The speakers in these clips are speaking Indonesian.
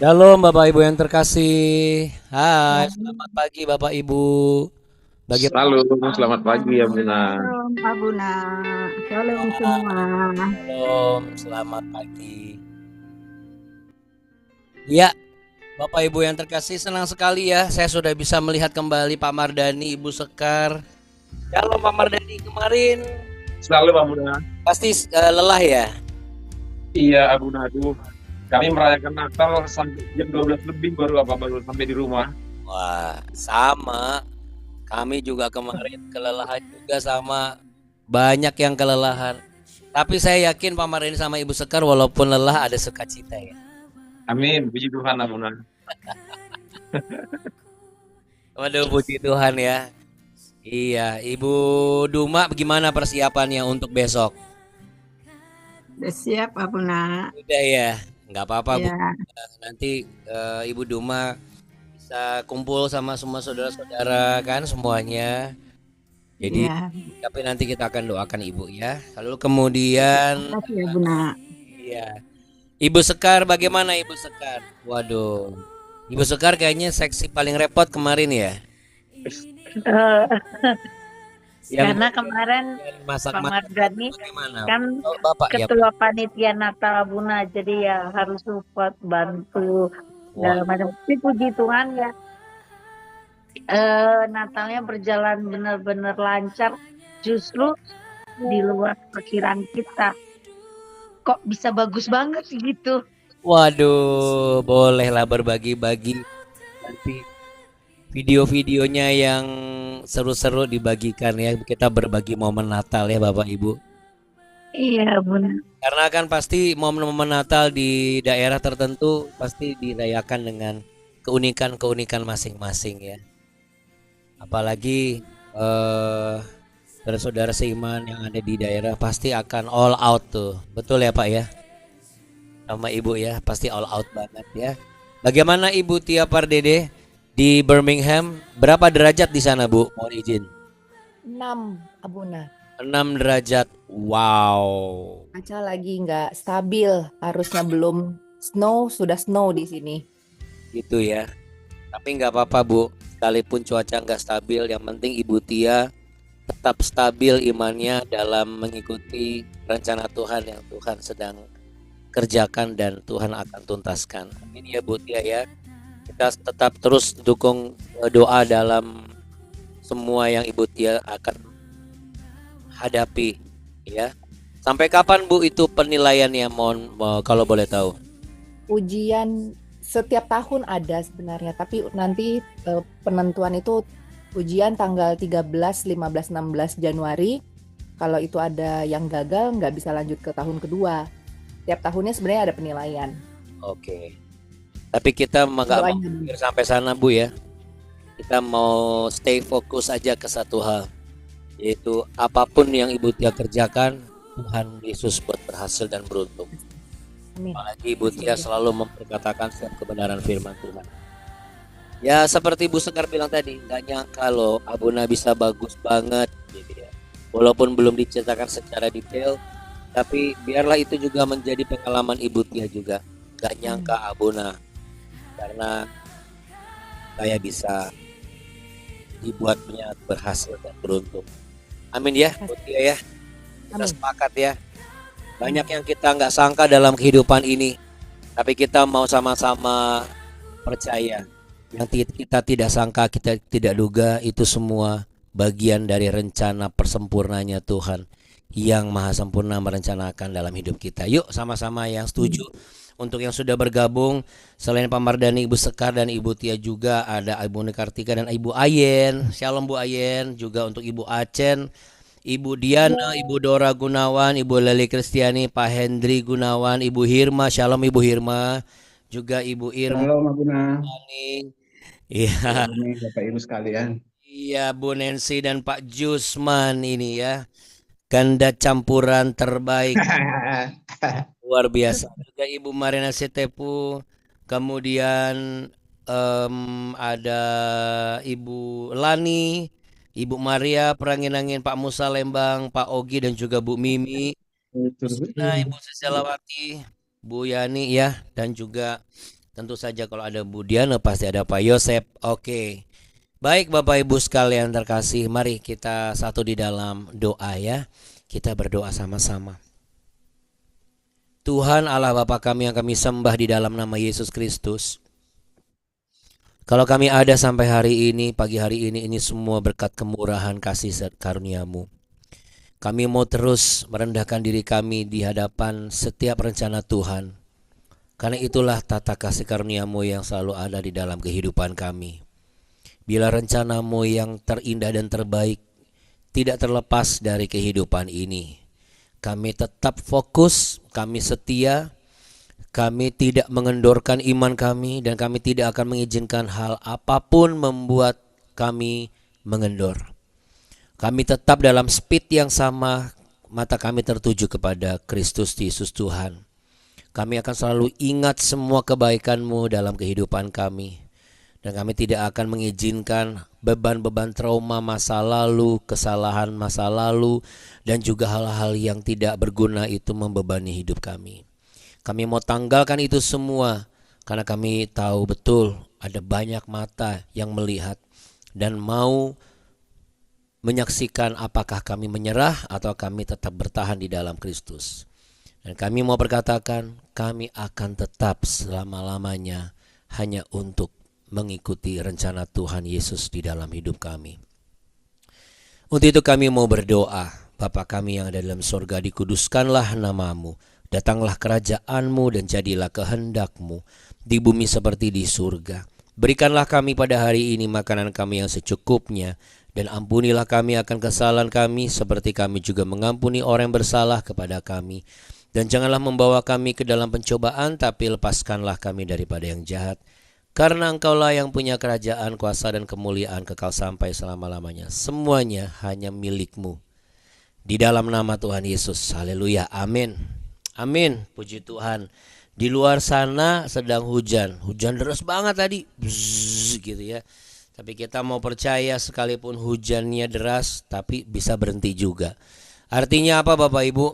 Shalom Bapak Ibu yang terkasih. Hai, selamat Shalom, pagi Bapak Ibu. Bagaimana? Halo, selamat pagi ya Buna. Shalom, Pak Buna. Shalom semua. Shalom, selamat pagi. Ya, Bapak Ibu yang terkasih, senang sekali ya. Saya sudah bisa melihat kembali Pak Mardani, Ibu Sekar. Shalom Pak Mardani, kemarin Selalu Pak Buna. pasti lelah ya. Iya, Buna. Aduh, kami merayakan Natal sampai jam 12 lebih baru sampai di rumah. Wah, sama. Kami juga kemarin kelelahan juga sama. Banyak yang kelelahan. Tapi saya yakin Pak Mardani sama Ibu Sekar walaupun lelah ada sukacita ya. Amin, puji Tuhan Buna. Waduh, puji Tuhan ya. Iya, Ibu Duma gimana persiapannya untuk besok? Udah siap, Pak Buna? Udah ya, nggak apa-apa Bu. Ya, Nanti Ibu Duma bisa kumpul sama semua saudara-saudara kan semuanya. Jadi, ya. tapi nanti kita akan doakan Ibu ya. Lalu kemudian, Makasih ya, Buna. iya, Ibu Sekar bagaimana Ibu Sekar? Waduh, Ibu Sekar kayaknya seksi paling repot kemarin ya. Eh, Yang karena kemarin Pak masak-masak Mardhani bagaimana? kan Oh, Bapak ya. ketua panitia Natal Buna, jadi ya harus support, bantu Wah, segala macam. Tapi puji Tuhan ya, Natalnya berjalan benar-benar lancar. Justru di luar perkiraan kita, kok bisa bagus banget gitu. waduh, bolehlah berbagi-bagi nanti video-videonya yang seru-seru dibagikan ya. Kita berbagi momen Natal ya Bapak Ibu. Iya Buna. Karena kan pasti momen-momen Natal di daerah tertentu pasti dirayakan dengan keunikan-keunikan masing-masing ya. Apalagi eh saudara-saudara seiman yang ada di daerah pasti akan all out tuh. Betul ya Pak ya? Sama Ibu ya, pasti all out banget ya. Bagaimana Ibu Tia Pardede di Birmingham? Berapa derajat di sana Bu? Mohon izin. 6 Abuna. 6 derajat. Wow. Cuaca lagi nggak stabil, harusnya belum snow, sudah snow di sini. Gitu ya. Tapi nggak apa-apa Bu. Sekalipun cuaca nggak stabil, yang penting Ibu Tia tetap stabil imannya dalam mengikuti rencana Tuhan yang Tuhan sedang kerjakan dan Tuhan akan tuntaskan. Amin ya Bu Tia ya. Kita tetap terus dukung doa dalam semua yang Ibu Tia akan hadapi ya. Sampai kapan Bu itu penilaiannya kalau boleh tahu? Ujian setiap tahun ada sebenarnya, tapi nanti penentuan itu ujian tanggal 13, 15, 16 Januari. Kalau itu ada yang gagal, nggak bisa lanjut ke tahun kedua. Tiap tahunnya sebenarnya ada penilaian. Oke. Tapi kita nggak mau Doanya. pikir sampai sana Bu ya. Kita mau stay fokus aja ke satu hal, yaitu apapun yang Ibu Tia kerjakan, Tuhan Yesus buat berhasil dan beruntung. Amin. Apalagi Ibu Tia selalu memperkatakan setiap kebenaran firman Tuhan. Ya seperti Bu Sekar bilang tadi, nggak nyangka loh Abuna bisa bagus banget gitu ya. Walaupun belum diceritakan secara detail, tapi biarlah itu juga menjadi pengalaman Ibu Tia juga. Nggak nyangka Abuna, karena saya bisa dibuatnya berhasil dan beruntung. Amin ya Bu Tia ya. Kita Amin. sepakat ya. Banyak yang kita nggak sangka dalam kehidupan ini, tapi kita mau sama-sama percaya. Yang kita tidak sangka, kita tidak duga, itu semua bagian dari rencana persempurnanya Tuhan yang maha sempurna merencanakan dalam hidup kita. Yuk sama-sama yang setuju. Untuk yang sudah bergabung, selain Pak Mardani, Ibu Sekar dan Ibu Tia juga ada Ibu Nikartika dan Ibu Ayen. Shalom Bu Ayen. Juga untuk Ibu Acen, Ibu Diana, Ibu Dora Gunawan, Ibu Leli Kristiani, Pak Hendri Gunawan, Ibu Hirma. Shalom Ibu Hirma. Juga Ibu Irma. Shalom Buna. Iya, Shalom nih Bapak Ibu sekalian. iya Bu Nancy dan Pak Jusman ini ya. Ganda campuran terbaik. Luar biasa. Juga Ibu Marina Sitepu. Kemudian ada Ibu Lani, Ibu Maria Perangin-angin, Pak Musa Lembang, Pak Ogi dan juga Bu Mimi. Nah, Ibu Sesialawati, Bu Yani ya, dan juga Tentu saja kalau ada Bu Diana pasti ada Pak Yosep. Oke. Baik Bapak Ibu sekalian terkasih, mari kita satu di dalam doa ya. Kita berdoa sama-sama. Tuhan Allah Bapa kami yang kami sembah di dalam nama Yesus Kristus. Kalau kami ada sampai hari ini, pagi hari ini semua berkat kemurahan kasih karunia-Mu. Kami mau terus merendahkan diri kami di hadapan setiap rencana Tuhan. Karena itulah tata kasih karunia-Mu yang selalu ada di dalam kehidupan kami. Bila rencana-Mu yang terindah dan terbaik tidak terlepas dari kehidupan ini, kami tetap fokus, kami setia, kami tidak mengendorkan iman kami, dan kami tidak akan mengizinkan hal apapun membuat kami mengendor. Kami tetap dalam speed yang sama, mata kami tertuju kepada Kristus Yesus Tuhan. Kami akan selalu ingat semua kebaikan-Mu dalam kehidupan kami. Dan kami tidak akan mengizinkan beban-beban trauma masa lalu, kesalahan masa lalu, dan juga hal-hal yang tidak berguna itu membebani hidup kami. Kami mau tanggalkan itu semua karena kami tahu betul ada banyak mata yang melihat dan mau menyaksikan apakah kami menyerah atau kami tetap bertahan di dalam Kristus. Dan kami mau berkatakan kami akan tetap selama-lamanya hanya untuk mengikuti rencana Tuhan Yesus di dalam hidup kami. Untuk itu kami mau berdoa, Bapa kami yang ada dalam surga, dikuduskanlah nama-Mu, datanglah kerajaan-Mu dan jadilah kehendak-Mu di bumi seperti di surga. Berikanlah kami pada hari ini makanan kami yang secukupnya, dan ampunilah kami akan kesalahan kami seperti kami juga mengampuni orang yang bersalah kepada kami. Dan janganlah membawa kami ke dalam pencobaan, tapi lepaskanlah kami daripada yang jahat. Karena Engkaulah yang punya kerajaan, kuasa dan kemuliaan kekal sampai selama-lamanya. Semuanya hanya milik-Mu. Di dalam nama Tuhan Yesus. Haleluya. Amin. Amin. Puji Tuhan. Di luar sana sedang hujan. Hujan deras banget tadi. Bzzz, gitu ya. Tapi kita mau percaya sekalipun hujannya deras, tapi bisa berhenti juga. Artinya apa Bapak Ibu?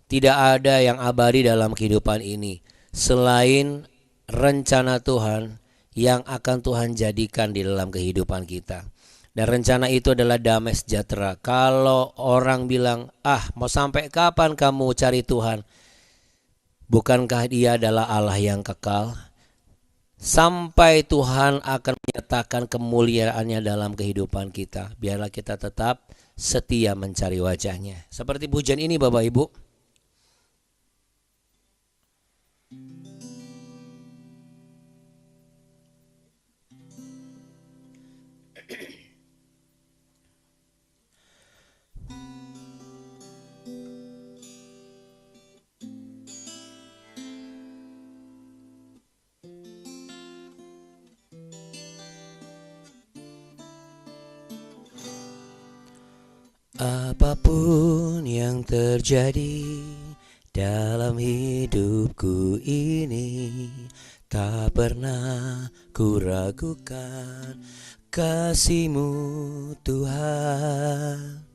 Tidak ada yang abadi dalam kehidupan ini selain rencana Tuhan yang akan Tuhan jadikan di dalam kehidupan kita. Dan rencana itu adalah damai sejahtera. Kalau orang bilang, mau sampai kapan kamu cari Tuhan? Bukankah Dia adalah Allah yang kekal? Sampai Tuhan akan menyatakan kemuliaannya dalam kehidupan kita. Biarlah kita tetap setia mencari wajahnya. Seperti hujan ini Bapak Ibu. Apapun yang terjadi dalam hidupku ini, tak pernah ku ragukan kasih-Mu Tuhan.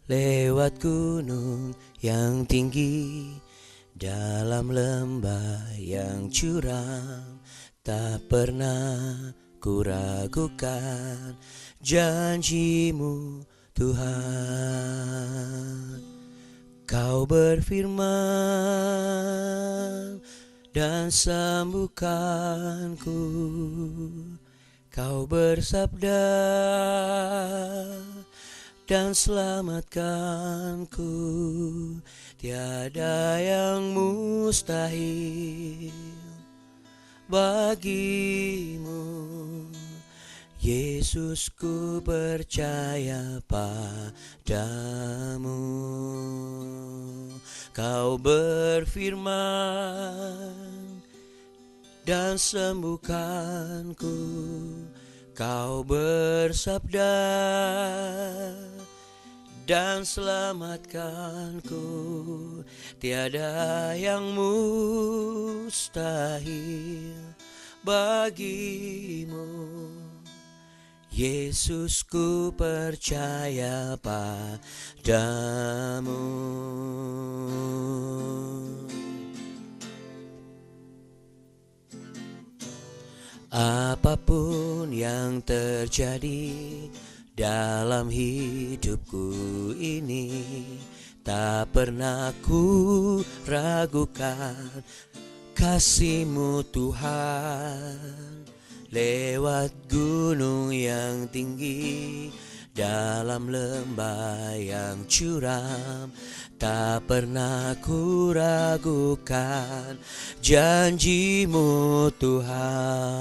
Lewat gunung yang tinggi, dalam lembah yang curam, tak pernah ku ragukan janji-Mu Tuhan. Kau berfirman dan sembuhkanku. Kau bersabda dan selamatkanku. Tiada yang mustahil bagimu. Yesus, ku percaya padamu. Kau berfirman dan sembuhkanku. Kau bersabda dan selamatkanku. Tiada yang mustahil bagimu. Yesus, ku percaya padamu. Apapun yang terjadi dalam hidupku ini, tak pernah ku ragukan kasih-Mu Tuhan. Lewat gunung yang tinggi, dalam lembah yang curam, tak pernah ku ragukan janji-Mu Tuhan.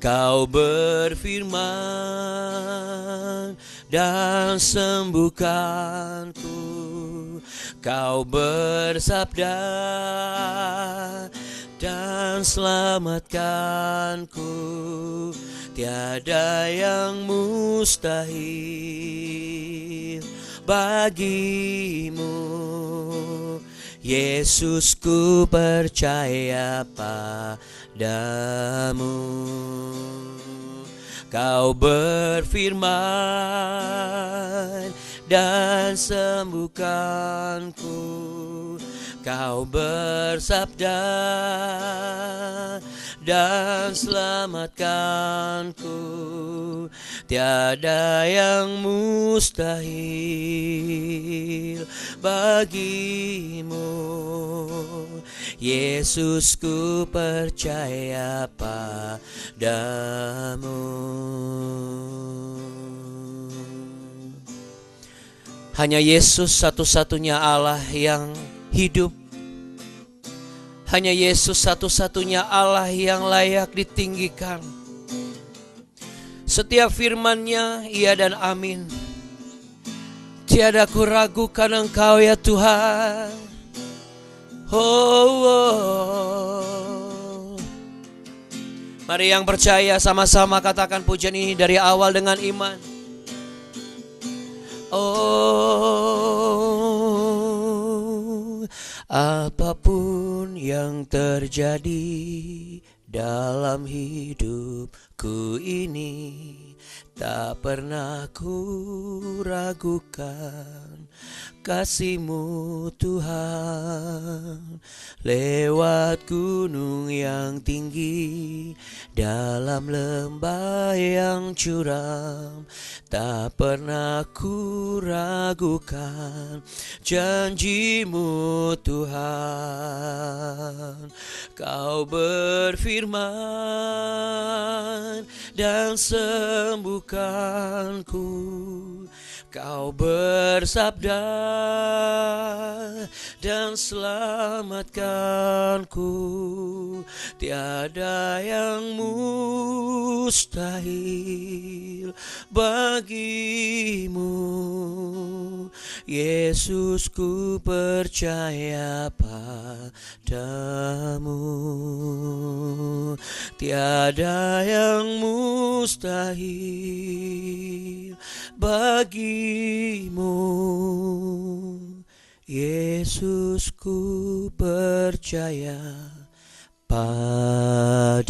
Kau berfirman dan sembuhkanku, Kau bersabda dan selamatkanku. Tiada yang mustahil bagimu, Yesus, ku percaya padamu. Kau berfirman dan sembuhkanku, Kau bersabda dan selamatkanku. Tiada yang mustahil bagimu, Yesus, ku percaya padamu. Hanya Yesus satu-satunya Allah yang hidup. Hanya Yesus satu-satunya Allah yang layak ditinggikan. Setiap firman-Nya iya dan amin. Tiada ku ragukan Engkau ya Tuhan. Mari yang percaya sama-sama katakan pujian ini dari awal dengan iman. Apapun yang terjadi dalam hidupku ini, tak pernah ku ragukan kasih-Mu Tuhan. Lewat gunung yang tinggi, dalam lembah yang curam, tak pernah ku ragukan janji-Mu Tuhan. Kau berfirman dan sembuhkanku, Kau bersabda dan selamatkanku. Tiada yang mustahil bagimu, Yesus, ku percaya padamu. Tiada yang mustahil bagimu, Yesus, ku percaya padamu.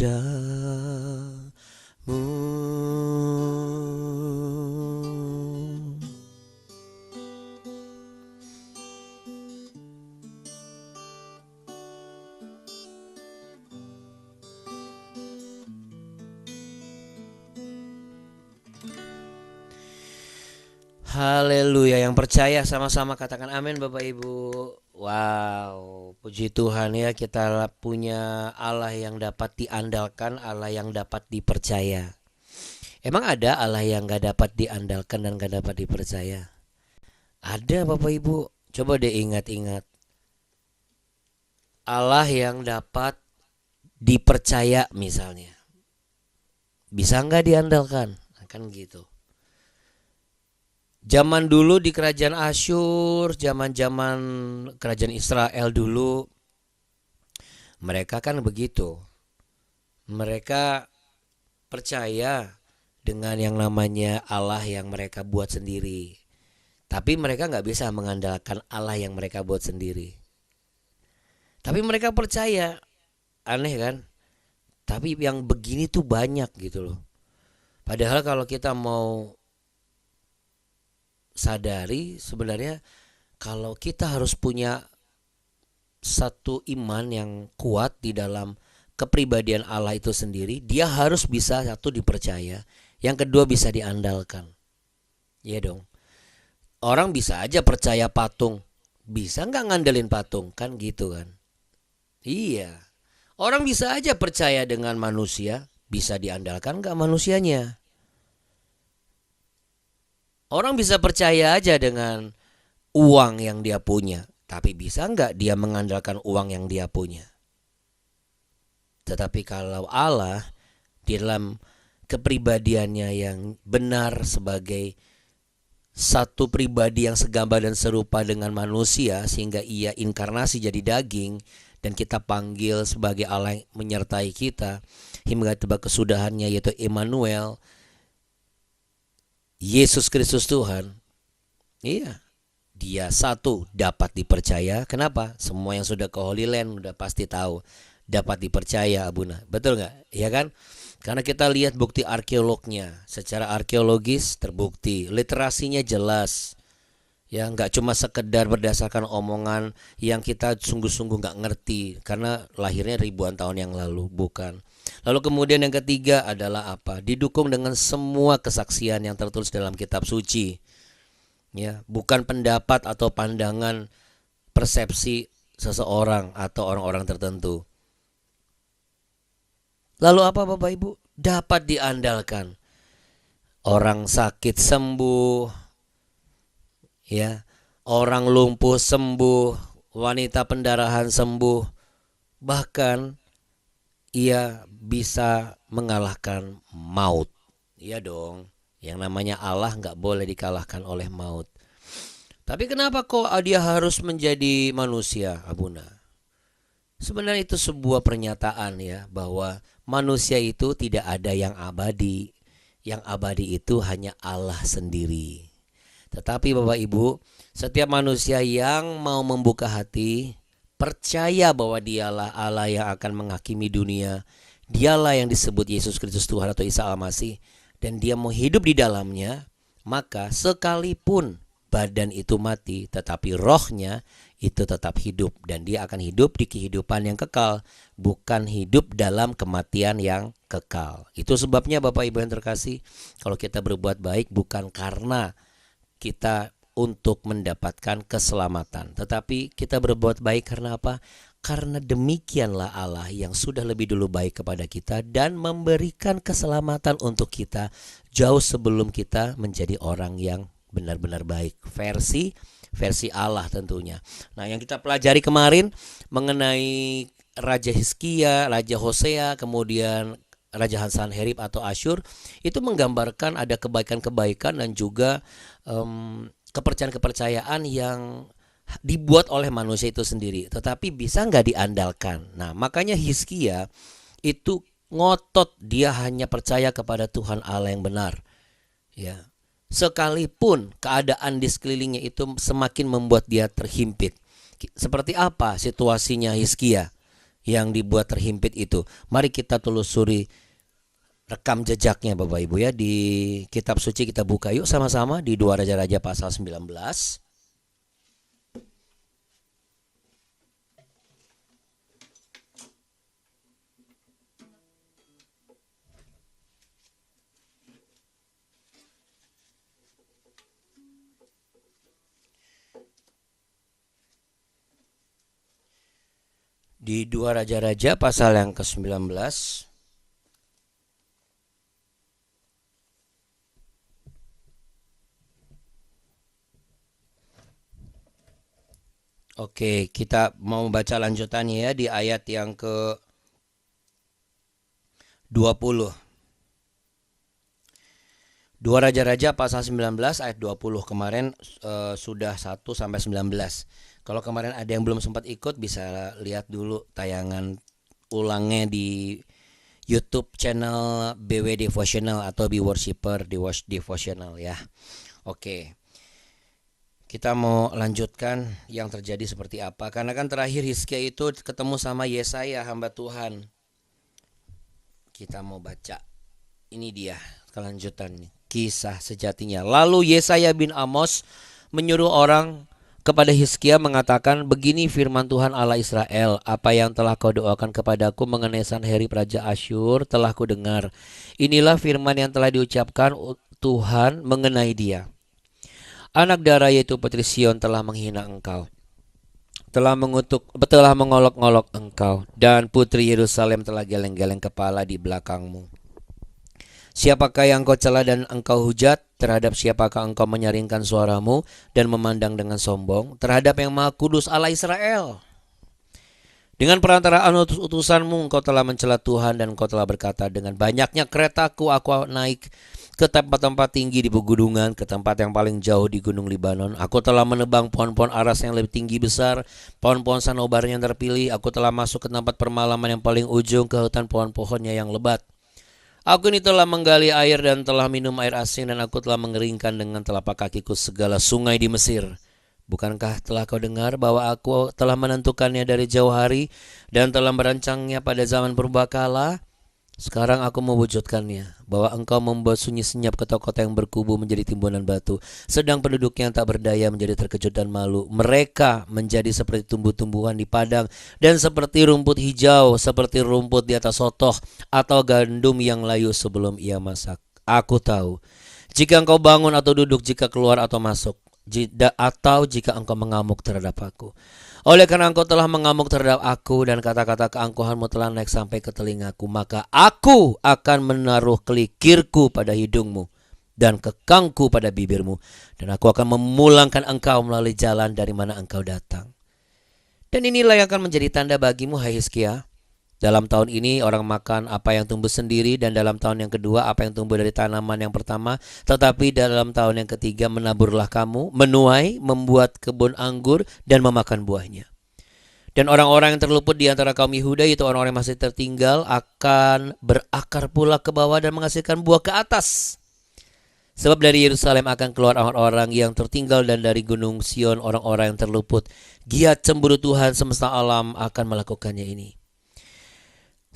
Haleluya, yang percaya sama-sama katakan amin Bapak Ibu. Wow, puji Tuhan ya, kita punya Allah yang dapat diandalkan, Allah yang dapat dipercaya. Emang ada Allah yang gak dapat diandalkan dan gak dapat dipercaya? Ada Bapak Ibu, coba deh ingat-ingat. Allah yang dapat dipercaya misalnya, bisa gak diandalkan? Kan gitu. Zaman dulu di kerajaan Asyur, zaman-zaman kerajaan Israel dulu, mereka kan begitu. Mereka percaya dengan yang namanya Allah yang mereka buat sendiri. Tapi mereka gak bisa mengandalkan Allah yang mereka buat sendiri. Tapi mereka percaya, aneh kan? Tapi yang begini tuh banyak gitu loh. Padahal kalau kita mau sadari sebenarnya kalau kita harus punya satu iman yang kuat di dalam kepribadian Allah itu sendiri, dia harus bisa satu dipercaya, yang kedua bisa diandalkan. Iya dong. Orang bisa aja percaya patung, bisa nggak ngandelin patung kan gitu kan? Iya. Orang bisa aja percaya dengan manusia, bisa diandalkan nggak manusianya? Orang bisa percaya aja dengan uang yang dia punya, tapi bisa nggak dia mengandalkan uang yang dia punya? Tetapi kalau Allah di dalam kepribadiannya yang benar sebagai satu pribadi yang segambar dan serupa dengan manusia, sehingga ia inkarnasi jadi daging dan kita panggil sebagai Allah yang menyertai kita hingga tiba kesudahannya, yaitu Immanuel, Yesus Kristus Tuhan. Iya, dia satu dapat dipercaya. Kenapa? Semua yang sudah ke Holy Land udah pasti tahu dapat dipercaya, Abuna. Betul nggak? Ya kan? Karena kita lihat bukti arkeolognya, secara arkeologis terbukti, literasinya jelas. Ya, nggak cuma sekedar berdasarkan omongan yang kita sungguh-sungguh nggak ngerti karena lahirnya ribuan tahun yang lalu, bukan. Lalu kemudian yang ketiga adalah apa? Didukung dengan semua kesaksian yang tertulis dalam kitab suci. Ya, bukan pendapat atau pandangan persepsi seseorang atau orang-orang tertentu. Lalu apa Bapak Ibu? Dapat diandalkan. Orang sakit sembuh, ya. Orang lumpuh sembuh, wanita pendarahan sembuh. Bahkan ia bisa mengalahkan maut. Iya dong. Yang namanya Allah nggak boleh dikalahkan oleh maut. Tapi kenapa kok dia harus menjadi manusia, Abuna? Sebenarnya itu sebuah pernyataan ya, bahwa manusia itu tidak ada yang abadi. Yang abadi itu hanya Allah sendiri. Tetapi Bapak Ibu, setiap manusia yang mau membuka hati, percaya bahwa dialah Allah yang akan menghakimi dunia, dialah yang disebut Yesus Kristus Tuhan atau Isa Al-Masih, dan dia mau hidup di dalamnya, maka sekalipun badan itu mati, tetapi rohnya itu tetap hidup, dan dia akan hidup di kehidupan yang kekal, bukan hidup dalam kematian yang kekal. Itu sebabnya Bapak Ibu yang terkasih, kalau kita berbuat baik bukan karena kita untuk mendapatkan keselamatan, tetapi kita berbuat baik karena apa? Karena demikianlah Allah yang sudah lebih dulu baik kepada kita dan memberikan keselamatan untuk kita jauh sebelum kita menjadi orang yang benar-benar baik, versi Allah tentunya. Nah, yang kita pelajari kemarin mengenai Raja Hizkia, Raja Hosea, kemudian Raja Sanherib atau Asyur, itu menggambarkan ada kebaikan-kebaikan dan juga kepercayaan-kepercayaan yang dibuat oleh manusia itu sendiri, tetapi bisa nggak diandalkan. Nah, makanya Hizkia itu ngotot, dia hanya percaya kepada Tuhan Allah yang benar. Ya, sekalipun keadaan di sekelilingnya itu semakin membuat dia terhimpit. Seperti apa situasinya Hizkia yang dibuat terhimpit itu? Mari kita telusuri rekam jejaknya Bapak Ibu ya, di kitab suci. Kita buka yuk sama-sama di 2 Raja-Raja pasal 19. Di 2 Raja-Raja pasal yang ke-19. Oke, kita mau baca lanjutannya ya di ayat yang ke-20. 2 Raja-Raja pasal 19 ayat 20. Kemarin sudah 1 sampai 19. Kalau kemarin ada yang belum sempat ikut, bisa lihat dulu tayangan ulangnya di YouTube channel BW Devotional atau Be Worshipper Devotional ya. Oke. Kita mau lanjutkan yang terjadi seperti apa. Karena kan terakhir Hizkia itu ketemu sama Yesaya, hamba Tuhan. Kita mau baca. Ini dia kelanjutannya, kisah sejatinya. Lalu Yesaya bin Amos menyuruh orang kepada Hizkia mengatakan, begini firman Tuhan Allah Israel, apa yang telah kau doakan kepadaku mengenai Sanherib Raja Asyur telah ku dengar. Inilah firman yang telah diucapkan Tuhan mengenai dia. Anak darah yaitu Putri Sion telah menghina engkau, telah mengolok-ngolok engkau, dan Putri Yerusalem telah geleng-geleng kepala di belakangmu. Siapakah yang engkau cela dan engkau hujat? Terhadap siapakah engkau menyaringkan suaramu dan memandang dengan sombong? Terhadap yang Maha Kudus Allah Israel. Dengan perantaraan utusanmu engkau telah mencela Tuhan, dan engkau telah berkata, dengan banyaknya keretaku aku naik ke tempat-tempat tinggi di pegunungan, ke tempat yang paling jauh di gunung Libanon. Aku telah menebang pohon-pohon aras yang lebih tinggi besar, pohon-pohon sanobar yang terpilih. Aku telah masuk ke tempat permalaman yang paling ujung, ke hutan pohon-pohonnya yang lebat. Aku ini telah menggali air dan telah minum air asin, dan aku telah mengeringkan dengan telapak kakiku segala sungai di Mesir. Bukankah telah kau dengar bahwa aku telah menentukannya dari jauh hari dan telah merancangnya pada zaman purbakala? Sekarang aku mewujudkannya, bahwa engkau membuat sunyi senyap kota-kota yang berkubu menjadi timbunan batu, sedang penduduknya yang tak berdaya menjadi terkejut dan malu. Mereka menjadi seperti tumbuh-tumbuhan di padang, dan seperti rumput hijau, seperti rumput di atas sotoh, atau gandum yang layu sebelum ia masak. Aku tahu, jika engkau bangun atau duduk, jika keluar atau masuk, atau jika engkau mengamuk terhadap aku. Oleh karena engkau telah mengamuk terhadap aku dan kata-kata keangkuhanmu telah naik sampai ke telingaku, maka aku akan menaruh kelikirku pada hidungmu dan kekangku pada bibirmu, dan aku akan memulangkan engkau melalui jalan dari mana engkau datang. Dan inilah yang akan menjadi tanda bagimu, hai Hizkia. Dalam tahun ini orang makan apa yang tumbuh sendiri, dan dalam tahun yang kedua apa yang tumbuh dari tanaman yang pertama. Tetapi dalam tahun yang ketiga menaburlah kamu, menuai, membuat kebun anggur, dan memakan buahnya. Dan orang-orang yang terluput di antara kaum Yehuda, yaitu orang-orang yang masih tertinggal, akan berakar pula ke bawah dan menghasilkan buah ke atas. Sebab dari Yerusalem akan keluar orang-orang yang tertinggal, dan dari gunung Sion orang-orang yang terluput. Giat cemburu Tuhan semesta alam akan melakukannya ini.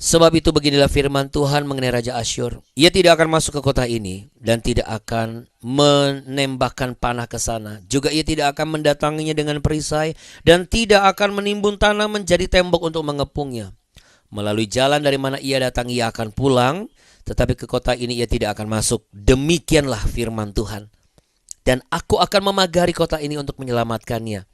Sebab itu beginilah firman Tuhan mengenai Raja Asyur. Ia tidak akan masuk ke kota ini dan tidak akan menembakkan panah ke sana. Juga ia tidak akan mendatanginya dengan perisai dan tidak akan menimbun tanah menjadi tembok untuk mengepungnya. Melalui jalan dari mana ia datang ia akan pulang, tetapi ke kota ini ia tidak akan masuk. Demikianlah firman Tuhan. Dan aku akan memagari kota ini untuk menyelamatkannya.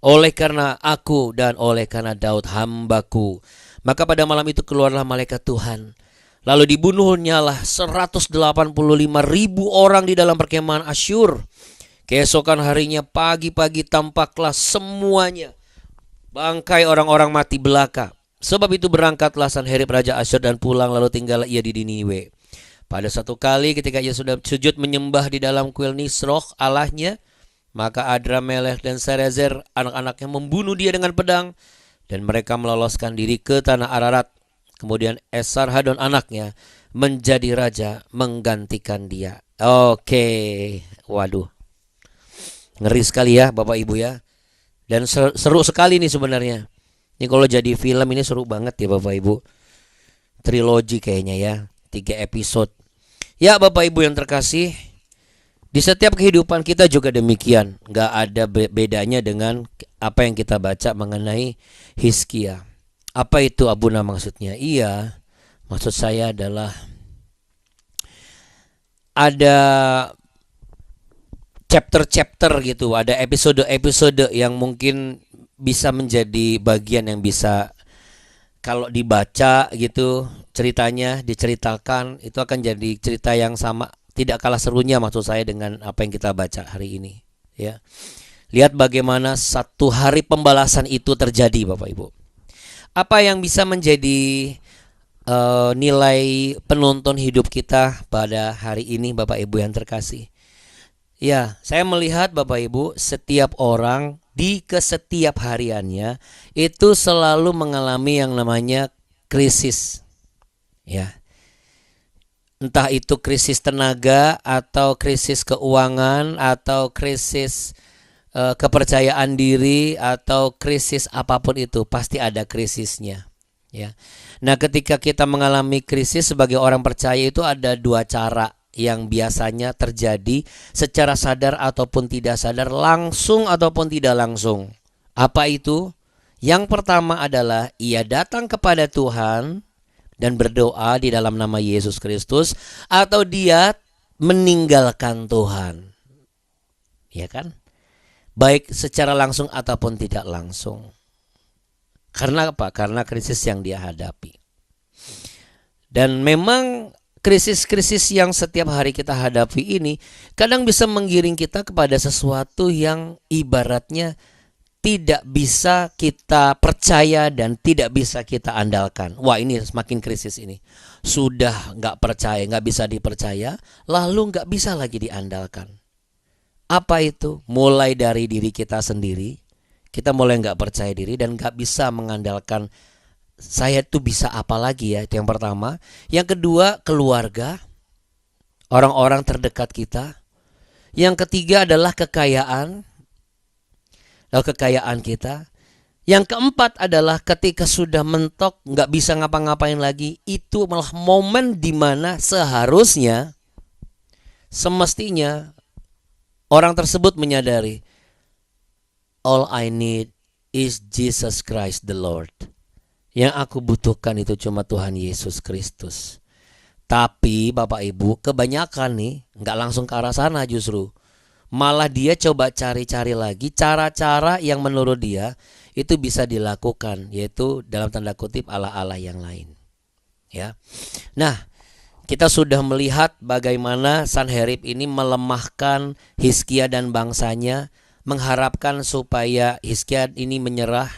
Oleh karena aku dan oleh karena Daud hambaku. Maka pada malam itu keluarlah malaikat Tuhan. Lalu dibunuhnya lah 185.000 orang di dalam perkemahan Asyur. Keesokan harinya pagi-pagi tampaklah semuanya bangkai orang-orang mati belaka. Sebab itu berangkatlah Sanherib Raja Asyur dan pulang, lalu tinggallah ia di Niniwe. Pada satu kali ketika ia sudah sujud menyembah di dalam kuil Nisroch Allahnya, maka Adramelech dan Sarezer anak-anaknya membunuh dia dengan pedang. Dan mereka meloloskan diri ke tanah Ararat. Kemudian Esarhadon anaknya menjadi raja menggantikan dia. Oke, waduh, ngeri sekali ya Bapak Ibu ya. Dan seru sekali nih sebenarnya. Ini kalau jadi film ini seru banget ya Bapak Ibu. Trilogi kayaknya ya, 3 episode. Ya Bapak Ibu yang terkasih, di setiap kehidupan kita juga demikian. Gak ada bedanya dengan apa yang kita baca mengenai Hizkia. Apa itu Abuna maksudnya? Iya, maksud saya adalah ada chapter-chapter gitu, ada episode-episode yang mungkin bisa menjadi bagian yang bisa kalau dibaca gitu, ceritanya diceritakan, itu akan jadi cerita yang sama, tidak kalah serunya maksud saya dengan apa yang kita baca hari ini ya. Lihat bagaimana satu hari pembalasan itu terjadi Bapak Ibu. Apa yang bisa menjadi nilai penonton hidup kita pada hari ini Bapak Ibu yang terkasih. Ya, saya melihat Bapak Ibu, setiap orang di kesetiap hariannya itu selalu mengalami yang namanya krisis. Ya. Entah itu krisis tenaga atau krisis keuangan atau krisis kepercayaan diri atau krisis apapun itu, pasti ada krisisnya ya. Nah ketika kita mengalami krisis sebagai orang percaya itu ada 2 cara yang biasanya terjadi secara sadar ataupun tidak sadar, langsung ataupun tidak langsung. Apa itu? Yang pertama adalah ia datang kepada Tuhan dan berdoa di dalam nama Yesus Kristus, atau dia meninggalkan Tuhan. Ya kan? Baik secara langsung ataupun tidak langsung. Karena apa? Karena krisis yang dia hadapi. Dan memang krisis-krisis yang setiap hari kita hadapi ini kadang bisa menggiring kita kepada sesuatu yang ibaratnya tidak bisa kita percaya dan tidak bisa kita andalkan. Wah, ini semakin krisis ini. Sudah nggak percaya, nggak bisa dipercaya, lalu nggak bisa lagi diandalkan. Apa itu? Mulai dari diri kita sendiri. Kita mulai nggak percaya diri dan nggak bisa mengandalkan saya tuh bisa apa lagi ya. Itu yang pertama. Yang kedua, keluarga, orang-orang terdekat kita. Yang ketiga adalah kekayaan. Lalu kekayaan kita. Yang keempat adalah ketika sudah mentok nggak bisa ngapa-ngapain lagi. Itu malah momen dimana seharusnya semestinya orang tersebut menyadari, all I need is Jesus Christ the Lord. Yang aku butuhkan itu cuma Tuhan Yesus Kristus. Tapi Bapak Ibu, kebanyakan nih nggak langsung ke arah sana justru. Malah dia coba cari-cari lagi cara-cara yang menurut dia itu bisa dilakukan, yaitu dalam tanda kutip ala-ala yang lain. Ya. Nah, kita sudah melihat bagaimana Sanherib ini melemahkan Hizkia dan bangsanya, mengharapkan supaya Hizkia ini menyerah.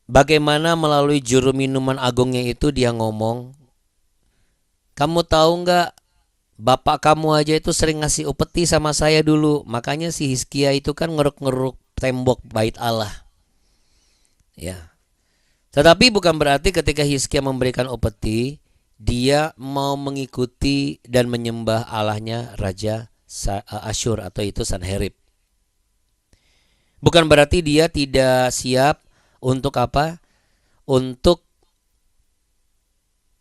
Bagaimana melalui juru minuman agungnya itu dia ngomong, kamu tahu nggak, bapak kamu aja itu sering ngasih upeti sama saya dulu. Makanya si Hizkia itu kan ngeruk-ngeruk tembok bait Allah. Ya. Tetapi bukan berarti ketika Hizkia memberikan upeti, dia mau mengikuti dan menyembah Allahnya Raja Asyur atau itu Sanherib. Bukan berarti dia tidak siap untuk apa? Untuk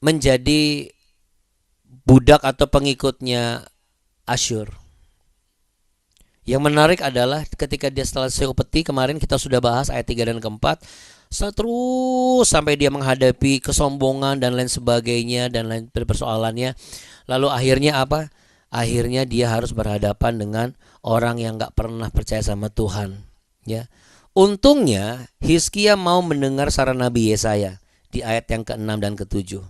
menjadi budak atau pengikutnya Asyur. Yang menarik adalah ketika dia selesai upeti, kemarin kita sudah bahas ayat 3 dan keempat, terus sampai dia menghadapi kesombongan dan lain sebagainya dan lain persoalannya. Lalu akhirnya apa? Akhirnya dia harus berhadapan dengan orang yang gak pernah percaya sama Tuhan. Ya, untungnya Hizkia mau mendengar saran Nabi Yesaya di ayat yang ke-6 dan ke-7.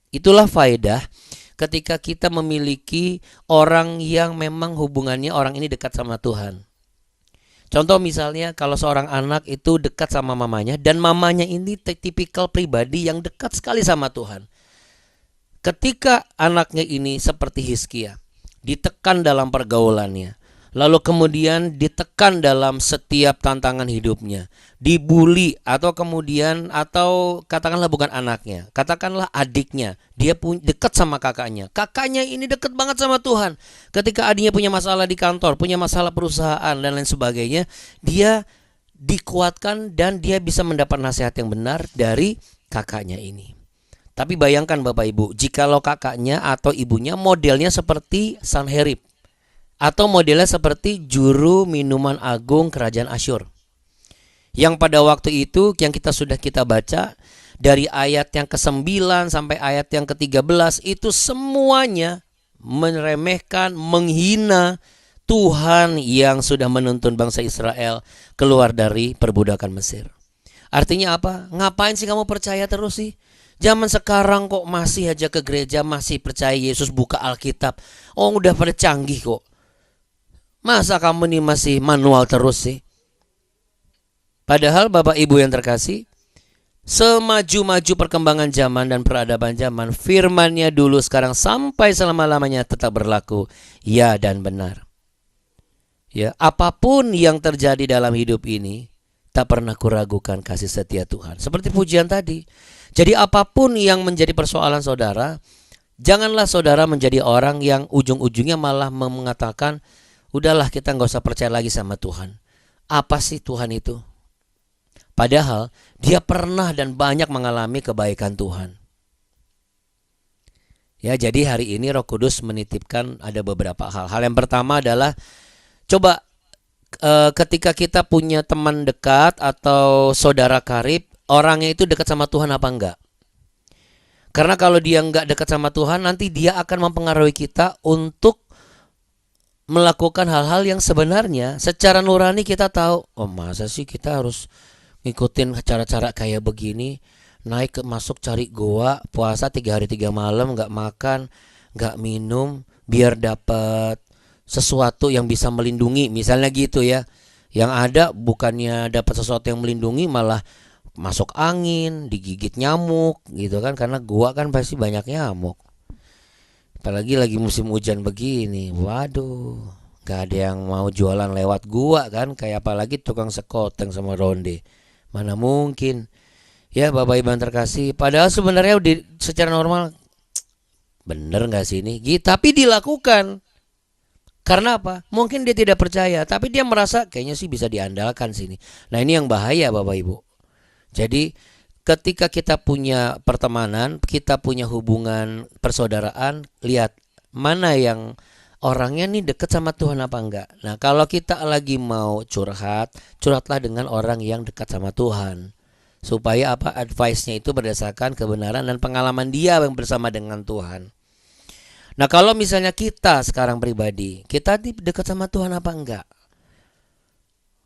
Itulah faedah ketika kita memiliki orang yang memang hubungannya orang ini dekat sama Tuhan. Contoh misalnya kalau seorang anak itu dekat sama mamanya dan mamanya ini tipikal pribadi yang dekat sekali sama Tuhan. Ketika anaknya ini seperti Hizkia, ditekan dalam pergaulannya, lalu kemudian ditekan dalam setiap tantangan hidupnya, dibully atau kemudian atau katakanlah bukan anaknya, katakanlah adiknya, dia dekat sama kakaknya. Kakaknya ini dekat banget sama Tuhan. Ketika adiknya punya masalah di kantor, punya masalah perusahaan dan lain sebagainya, dia dikuatkan dan dia bisa mendapat nasihat yang benar dari kakaknya ini. Tapi bayangkan Bapak Ibu, jikalau kakaknya atau ibunya modelnya seperti Sanherib atau modelnya seperti juru minuman agung kerajaan Asyur, yang pada waktu itu yang sudah kita baca dari ayat yang ke-9 sampai ayat yang ke-13 itu semuanya meremehkan, menghina Tuhan yang sudah menuntun bangsa Israel keluar dari perbudakan Mesir. Artinya apa? Ngapain sih kamu percaya terus sih? Zaman sekarang kok masih aja ke gereja, masih percaya Yesus, buka Alkitab. Oh, udah pada canggih kok. Masa kamu nih masih manual terus sih? Padahal Bapak Ibu yang terkasih, semaju-maju perkembangan zaman dan peradaban zaman, firman-Nya dulu, sekarang, sampai selama-lamanya tetap berlaku. Ya dan benar. Ya, apapun yang terjadi dalam hidup ini, tak pernah kuragukan kasih setia Tuhan. Seperti pujian tadi. Jadi apapun yang menjadi persoalan saudara, janganlah saudara menjadi orang yang ujung-ujungnya malah mengatakan, udahlah kita gak usah percaya lagi sama Tuhan. Apa sih Tuhan itu? Padahal dia pernah dan banyak mengalami kebaikan Tuhan. Ya, jadi hari ini Roh Kudus menitipkan ada beberapa hal. Hal yang pertama adalah coba ketika kita punya teman dekat atau saudara karib, orangnya itu dekat sama Tuhan apa enggak? Karena kalau dia enggak dekat sama Tuhan, nanti dia akan mempengaruhi kita untuk melakukan hal-hal yang sebenarnya secara nurani kita tahu, oh masa sih kita harus ngikutin cara-cara kayak begini, masuk cari goa, puasa 3 hari 3 malam, nggak makan, nggak minum, biar dapat sesuatu yang bisa melindungi, misalnya gitu ya. Yang ada bukannya dapat sesuatu yang melindungi, malah masuk angin, digigit nyamuk gitu kan, karena goa kan pasti banyak nyamuk. Apalagi lagi musim hujan begini, waduh, nggak ada yang mau jualan lewat gua kan, kayak apalagi tukang sekoteng sama ronde. Mana mungkin. Ya Bapak Ibu yang terkasih, padahal sebenarnya secara normal bener nggak sih ini? Tapi dilakukan. Karena apa? Mungkin dia tidak percaya, tapi dia merasa kayaknya sih bisa diandalkan sini. Nah, ini yang bahaya Bapak Ibu. Jadi ketika kita punya pertemanan, kita punya hubungan persaudaraan, lihat mana yang orangnya nih deket sama Tuhan apa enggak. Nah, kalau kita lagi mau curhat, curhatlah dengan orang yang dekat sama Tuhan. Supaya apa? Advice-nya itu berdasarkan kebenaran dan pengalaman dia yang bersama dengan Tuhan. Nah, kalau misalnya kita sekarang pribadi, kita dekat sama Tuhan apa enggak?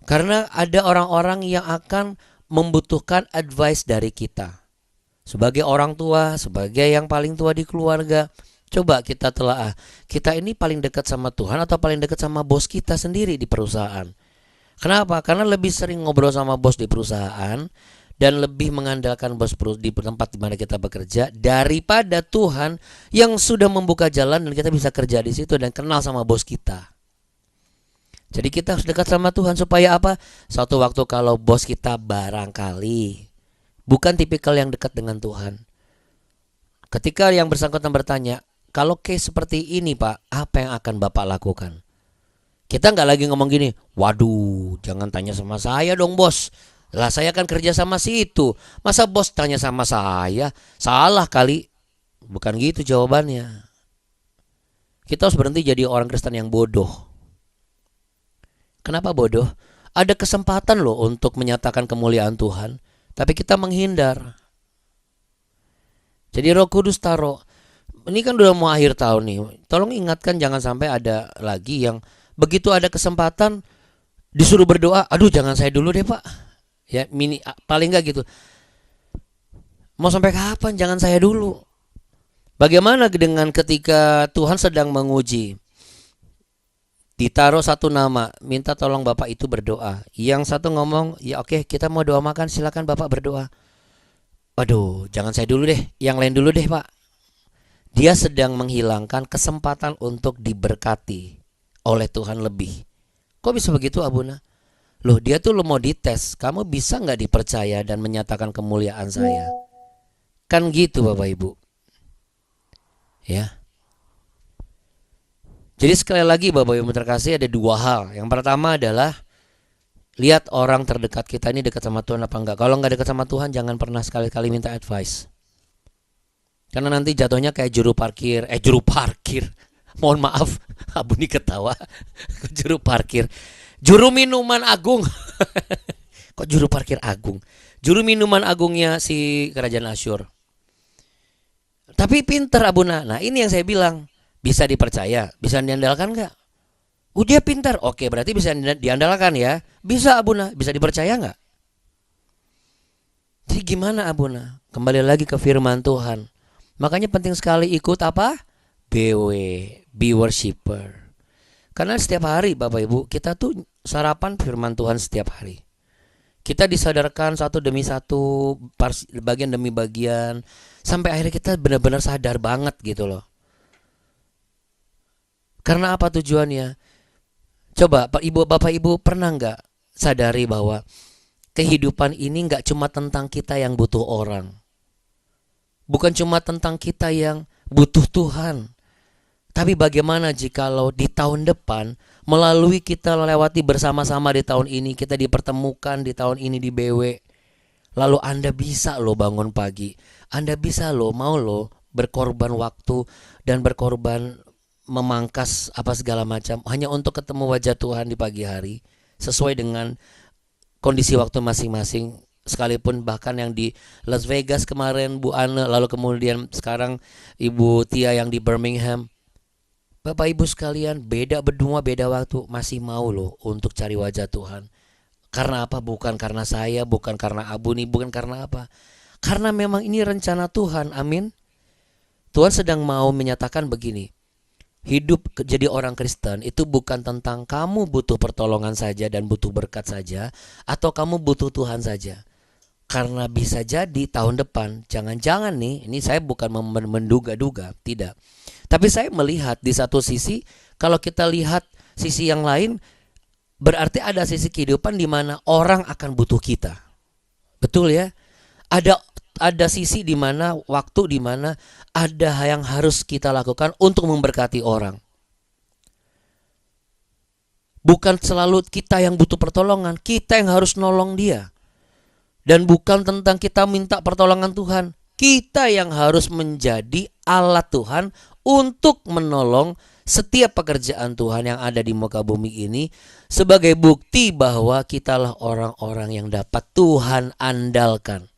Karena ada orang-orang yang akan membutuhkan advice dari kita. Sebagai orang tua, sebagai yang paling tua di keluarga, coba kita telaah. Kita ini paling dekat sama Tuhan atau paling dekat sama bos kita sendiri di perusahaan? Kenapa? Karena lebih sering ngobrol sama bos di perusahaan dan lebih mengandalkan bos di tempat di mana kita bekerja daripada Tuhan yang sudah membuka jalan dan kita bisa kerja di situ dan kenal sama bos kita. Jadi kita harus dekat sama Tuhan supaya apa? Suatu waktu kalau bos kita barangkali bukan tipikal yang dekat dengan Tuhan, ketika yang bersangkutan bertanya, kalau case seperti ini Pak, apa yang akan Bapak lakukan? Kita nggak lagi ngomong gini, waduh jangan tanya sama saya dong bos, lah saya kan kerja sama si itu, masa bos tanya sama saya? Salah kali. Bukan gitu jawabannya. Kita harus berhenti jadi orang Kristen yang bodoh. Kenapa bodoh? Ada kesempatan loh untuk menyatakan kemuliaan Tuhan, tapi kita menghindar. Jadi Roh Kudus taruh, ini kan udah mau akhir tahun nih, tolong ingatkan jangan sampai ada lagi yang begitu ada kesempatan disuruh berdoa, aduh jangan saya dulu deh Pak. Ya paling nggak gitu. Mau sampai kapan jangan saya dulu? Bagaimana dengan ketika Tuhan sedang menguji? Ditaruh satu nama, minta tolong Bapak itu berdoa. Yang satu ngomong, ya oke kita mau doa makan, silakan Bapak berdoa. Waduh, jangan saya dulu deh, yang lain dulu deh Pak. Dia sedang menghilangkan kesempatan untuk diberkati oleh Tuhan lebih. Kok bisa begitu Abuna? Loh dia tuh lo mau dites, kamu bisa nggak dipercaya dan menyatakan kemuliaan saya? Kan gitu Bapak Ibu. Ya. Jadi sekali lagi Bapak Ibu terkasih ada dua hal. Yang pertama adalah lihat orang terdekat kita ini dekat sama Tuhan apa enggak. Kalau nggak dekat sama Tuhan jangan pernah sekali-kali minta advice. Karena nanti jatuhnya kayak juru parkir. Mohon maaf, Abu ini ketawa. Juru parkir. Juru minuman agung. Kok juru parkir agung? Juru minuman agungnya si kerajaan Asyur. Tapi pinter Abuna. Nah ini yang saya bilang. Bisa dipercaya, bisa diandalkan nggak? Dia pintar, oke berarti bisa diandalkan ya. Bisa Abuna, bisa dipercaya nggak? Jadi gimana Abuna? Kembali lagi ke firman Tuhan. Makanya penting sekali ikut apa? BW, be worshipper. Karena setiap hari Bapak Ibu kita tuh sarapan firman Tuhan setiap hari. Kita disadarkan satu demi satu, bagian demi bagian, sampai akhirnya kita benar-benar sadar banget gitu loh. Karena apa tujuannya? Coba Bapak Ibu pernah nggak sadari bahwa kehidupan ini nggak cuma tentang kita yang butuh orang. Bukan cuma tentang kita yang butuh Tuhan. Tapi bagaimana jikalau di tahun depan melalui kita lewati bersama-sama di tahun ini, kita dipertemukan di tahun ini di BW. Lalu Anda bisa loh bangun pagi. Anda bisa loh mau loh berkorban waktu dan berkorban memangkas apa segala macam hanya untuk ketemu wajah Tuhan di pagi hari sesuai dengan kondisi waktu masing-masing, sekalipun bahkan yang di Las Vegas kemarin Bu Ana, lalu kemudian sekarang Ibu Tia yang di Birmingham. Bapak Ibu sekalian, beda benua, beda waktu, masih mau loh untuk cari wajah Tuhan. Karena apa? Bukan karena saya, bukan karena Abu nih, bukan karena apa. Karena memang ini rencana Tuhan, amin. Tuhan sedang mau menyatakan begini, hidup jadi orang Kristen itu bukan tentang kamu butuh pertolongan saja dan butuh berkat saja, atau kamu butuh Tuhan saja. Karena bisa jadi tahun depan, jangan-jangan nih, ini saya bukan menduga-duga, tidak. Tapi saya melihat di satu sisi, kalau kita lihat sisi yang lain, berarti ada sisi kehidupan di mana orang akan butuh kita. Betul ya? Ada sisi di mana, waktu di mana ada yang harus kita lakukan untuk memberkati orang. Bukan selalu kita yang butuh pertolongan, kita yang harus nolong dia. Dan bukan tentang kita minta pertolongan Tuhan, kita yang harus menjadi alat Tuhan untuk menolong setiap pekerjaan Tuhan yang ada di muka bumi ini, sebagai bukti bahwa kitalah orang-orang yang dapat Tuhan andalkan.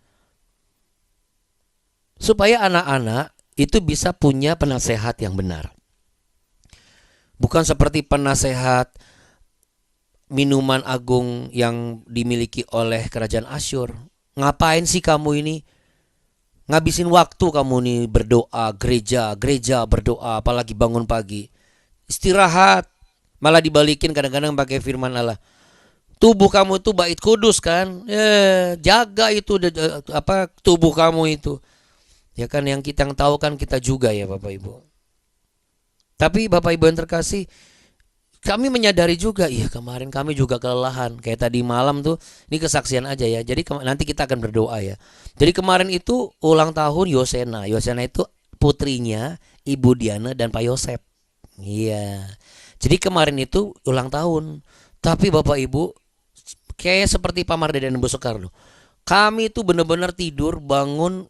Supaya anak-anak itu bisa punya penasehat yang benar. Bukan seperti penasehat minuman agung yang dimiliki oleh kerajaan Asyur. Ngapain sih kamu ini? Ngabisin waktu kamu nih berdoa, gereja berdoa, apalagi bangun pagi. Istirahat, malah dibalikin kadang-kadang pakai firman Allah. Tubuh kamu itu bait kudus kan? Jaga itu tubuh kamu itu. Ya kan, yang kita tahu kan kita juga ya Bapak Ibu. Tapi Bapak Ibu yang terkasih, kami menyadari juga, iya kemarin kami juga kelelahan. Kayak tadi malam tuh, ini kesaksian aja ya. Jadi nanti kita akan berdoa ya. Jadi kemarin itu ulang tahun Yosena. Yosena itu putrinya Ibu Diana dan Pak Yosep. Iya. Jadi kemarin itu ulang tahun. Tapi Bapak Ibu, kayak seperti Pak Marde dan Ibu Soekarno, kami itu benar-benar tidur bangun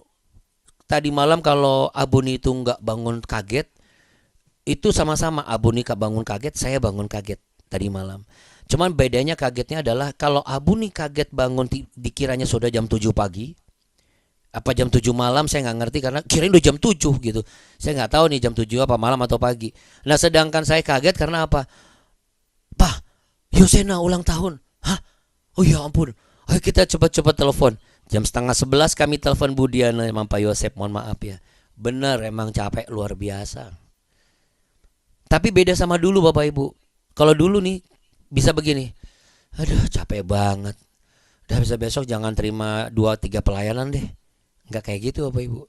tadi malam. Kalau Abuni itu nggak bangun kaget, itu sama-sama Abuni bangun kaget, saya bangun kaget tadi malam. Cuman bedanya kagetnya adalah kalau Abuni kaget bangun dikiranya sudah jam 7 pagi, apa jam 7 malam, saya nggak ngerti karena kirain udah jam 7 gitu. Saya nggak tahu nih jam 7 apa malam atau pagi. Nah sedangkan saya kaget karena apa? Pak, Yosena ulang tahun. Hah? Oh ya ampun. Ayo kita cepat-cepat telepon. Jam 10:30 kami telepon Bu Diana sama Pak Yosep, mohon maaf ya. Bener emang capek luar biasa. Tapi beda sama dulu Bapak Ibu. Kalau dulu nih bisa begini, aduh capek banget, udah bisa besok jangan terima 2-3 pelayanan deh. Nggak kayak gitu Bapak Ibu.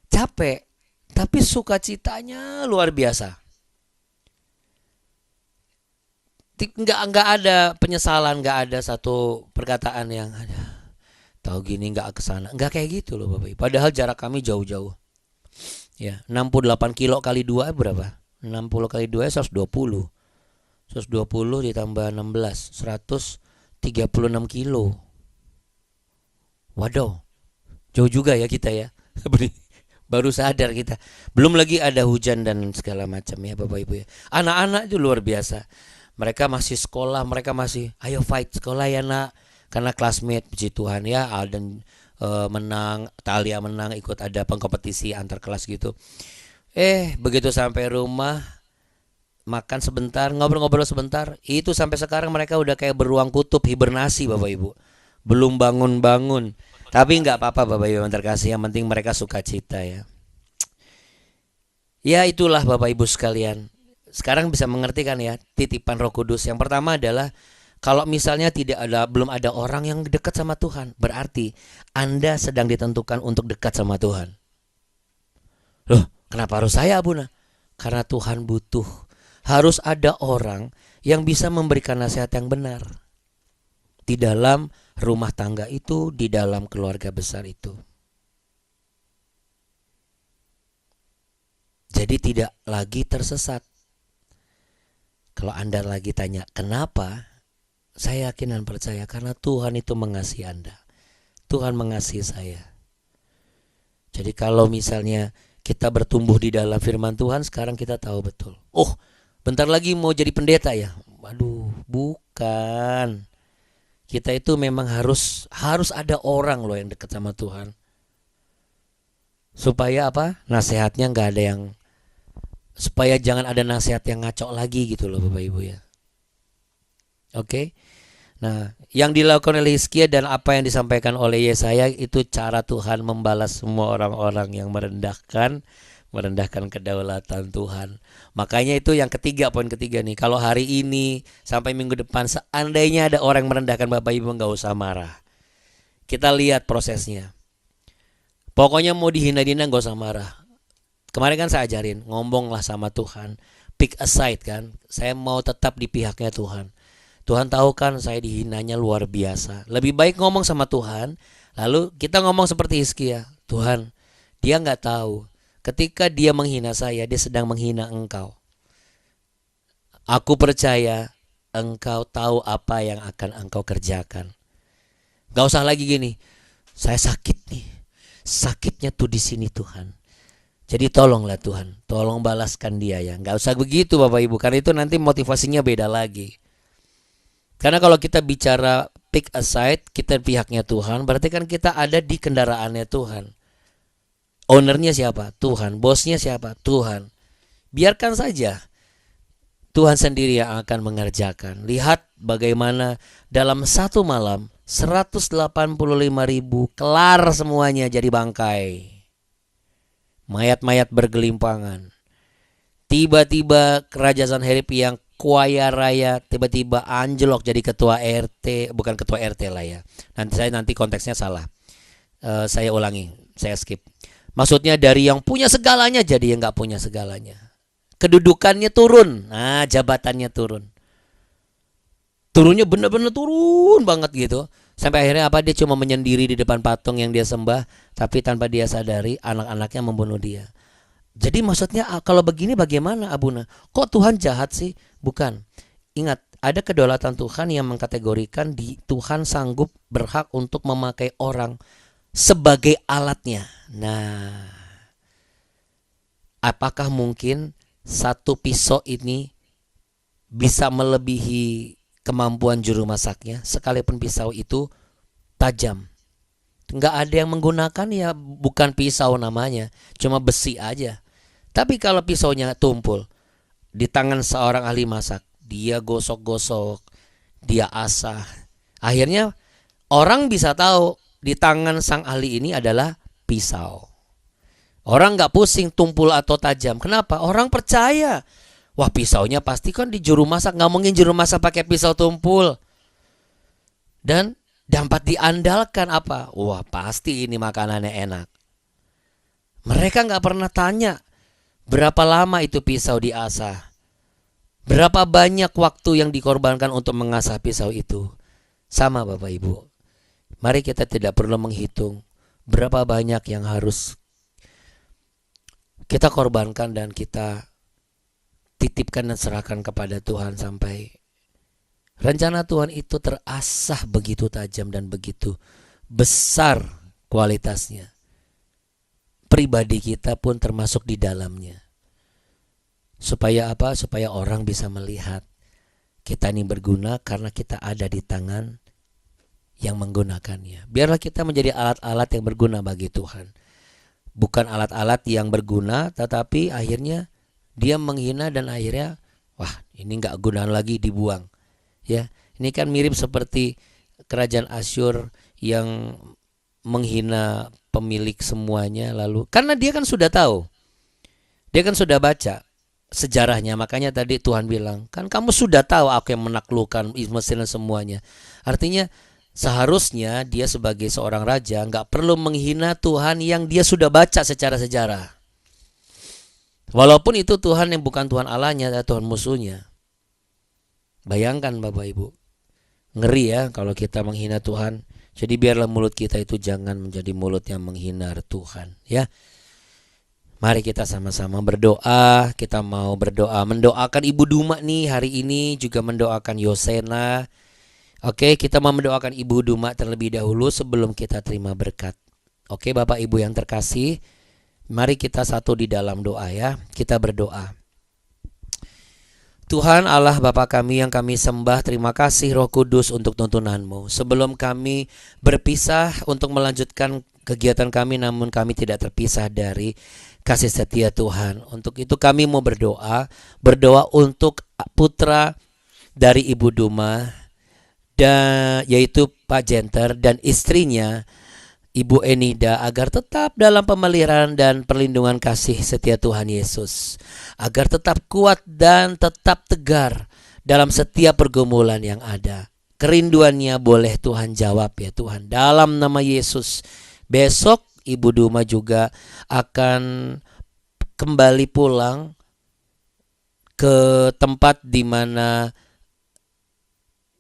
Capek, tapi sukacitanya luar biasa. Nggak ada penyesalan, nggak ada satu perkataan yang ada tahu gini nggak kesana. Nggak kayak gitu loh Bapak Ibu. Padahal jarak kami jauh-jauh. Ya, 68 kilo kali 2 berapa? 60 kali 2 120. 120 ditambah 16, 136 kilo. Waduh, jauh juga ya kita ya. Baru sadar kita. Belum lagi ada hujan dan segala macam ya Bapak Ibu ya. Anak-anak itu luar biasa. Mereka masih sekolah, mereka masih ayo fight sekolah ya nak. Karena classmate, puji Tuhan ya, Alden menang, Talia menang, ikut ada pengkompetisi antar kelas gitu. Begitu sampai rumah, makan sebentar, ngobrol-ngobrol sebentar, itu sampai sekarang mereka udah kayak beruang kutub, hibernasi Bapak Ibu. Belum bangun-bangun. Tapi nggak apa-apa Bapak Ibu yang terkasih, yang penting mereka sukacita ya. Ya itulah Bapak Ibu sekalian. Sekarang bisa mengerti kan ya titipan Roh Kudus. Yang pertama adalah kalau misalnya belum ada orang yang dekat sama Tuhan, berarti Anda sedang ditentukan untuk dekat sama Tuhan. Loh, kenapa harus saya Abuna? Karena Tuhan butuh. Harus ada orang yang bisa memberikan nasihat yang benar. Di dalam rumah tangga itu, di dalam keluarga besar itu. Jadi tidak lagi tersesat. Kalau Anda lagi tanya, kenapa? Saya yakin dan percaya karena Tuhan itu mengasihi Anda. Tuhan mengasihi saya. Jadi kalau misalnya kita bertumbuh di dalam firman Tuhan, sekarang kita tahu betul. Oh, bentar lagi mau jadi pendeta ya? Waduh, bukan. Kita itu memang harus ada orang loh yang dekat sama Tuhan. Supaya apa? Nasihatnya nggak ada yang, supaya jangan ada nasihat yang ngaco lagi gitu loh Bapak Ibu ya. Oke. Nah, yang dilakukan oleh Hizkia dan apa yang disampaikan oleh Yesaya itu cara Tuhan membalas semua orang-orang yang merendahkan kedaulatan Tuhan. Makanya itu yang ketiga, poin ketiga nih. Kalau hari ini sampai minggu depan seandainya ada orang yang merendahkan Bapak Ibu, nggak usah marah. Kita lihat prosesnya. Pokoknya mau dihina-hina nggak usah marah. Kemarin kan saya ajarin, ngomonglah sama Tuhan. Pick a side kan. Saya mau tetap di pihaknya Tuhan. Tuhan tahu kan saya dihinanya luar biasa. Lebih baik ngomong sama Tuhan. Lalu kita ngomong seperti Hizkia. Tuhan, dia nggak tahu. Ketika dia menghina saya, dia sedang menghina Engkau. Aku percaya Engkau tahu apa yang akan Engkau kerjakan. Gak usah lagi gini. Saya sakit nih. Sakitnya tuh di sini Tuhan. Jadi tolonglah Tuhan. Tolong balaskan dia ya. Gak usah begitu Bapak Ibu. Karena itu nanti motivasinya beda lagi. Karena kalau kita bicara pick a side, kita pihaknya Tuhan, berarti kan kita ada di kendaraannya Tuhan. Ownernya siapa? Tuhan. Bosnya siapa? Tuhan. Biarkan saja Tuhan sendiri yang akan mengerjakan. Lihat bagaimana dalam satu malam 185.000 kelar semuanya jadi bangkai. Mayat-mayat bergelimpangan. Tiba-tiba kerajaan Herib yang kaya raya tiba-tiba anjlok jadi ketua RT, bukan ketua RT lah ya. Nanti konteksnya salah. Saya ulangi, saya skip. Maksudnya dari yang punya segalanya jadi yang nggak punya segalanya. Kedudukannya turun, nah jabatannya turun. Turunnya benar-benar turun banget gitu. Sampai akhirnya apa? Dia cuma menyendiri di depan patung yang dia sembah, tapi tanpa dia sadari anak-anaknya membunuh dia. Jadi maksudnya kalau begini bagaimana Abuna? Kok Tuhan jahat sih? Bukan. Ingat, ada kedaulatan Tuhan yang mengkategorikan Tuhan sanggup berhak untuk memakai orang sebagai alatnya. Nah, apakah mungkin satu pisau ini bisa melebihi kemampuan juru masaknya? Sekalipun pisau itu tajam. Nggak ada yang menggunakan ya bukan pisau namanya, cuma besi aja. Tapi kalau pisaunya tumpul di tangan seorang ahli masak, dia gosok-gosok, dia asah. Akhirnya orang bisa tahu di tangan sang ahli ini adalah pisau. Orang nggak pusing tumpul atau tajam. Kenapa? Orang percaya. Wah, pisaunya pasti kan di juru masak. Nggak mungkin juru masak pakai pisau tumpul. Dan dapat diandalkan apa? Wah, pasti ini makanannya enak. Mereka nggak pernah tanya berapa lama itu pisau diasah. Berapa banyak waktu yang dikorbankan untuk mengasah pisau itu. Sama Bapak Ibu. Mari kita tidak perlu menghitung berapa banyak yang harus kita korbankan dan kita titipkan dan serahkan kepada Tuhan sampai rencana Tuhan itu terasah begitu tajam dan begitu besar kualitasnya. Pribadi kita pun termasuk di dalamnya. Supaya apa? Supaya orang bisa melihat kita ini berguna karena kita ada di tangan yang menggunakannya. Biarlah kita menjadi alat-alat yang berguna bagi Tuhan. Bukan alat-alat yang berguna tetapi akhirnya dia menghina dan akhirnya wah ini gak guna lagi, dibuang. Ya, ini kan mirip seperti kerajaan Asyur yang menghina pemilik semuanya lalu karena dia kan sudah tahu. Dia kan sudah baca sejarahnya, makanya tadi Tuhan bilang, kan kamu sudah tahu aku yang menaklukkan Mesir dan semuanya. Artinya seharusnya dia sebagai seorang raja nggak perlu menghina Tuhan yang dia sudah baca secara sejarah. Walaupun itu Tuhan yang bukan Tuhan Allahnya, Tuhan musuhnya. Bayangkan Bapak Ibu, ngeri ya kalau kita menghina Tuhan. Jadi biarlah mulut kita itu jangan menjadi mulut yang menghina Tuhan, ya. Mari kita sama-sama berdoa. Kita mau berdoa, mendoakan Ibu Duma nih hari ini, juga mendoakan Yosena. Oke, kita mau mendoakan Ibu Duma terlebih dahulu sebelum kita terima berkat. Oke, Bapak Ibu yang terkasih, mari kita satu di dalam doa ya. Kita berdoa. Tuhan Allah Bapa kami yang kami sembah, terima kasih Roh Kudus untuk tuntunan-Mu. Sebelum kami berpisah untuk melanjutkan kegiatan kami, namun kami tidak terpisah dari kasih setia Tuhan. Untuk itu kami mau berdoa untuk putra dari Ibu Duma, dan yaitu Pak Jenter dan istrinya Ibu Enida, agar tetap dalam pemeliharaan dan perlindungan kasih setia Tuhan Yesus, agar tetap kuat dan tetap tegar dalam setiap pergumulan yang ada. Kerinduannya boleh Tuhan jawab ya Tuhan, dalam nama Yesus. Besok Ibu Duma juga akan kembali pulang ke tempat di mana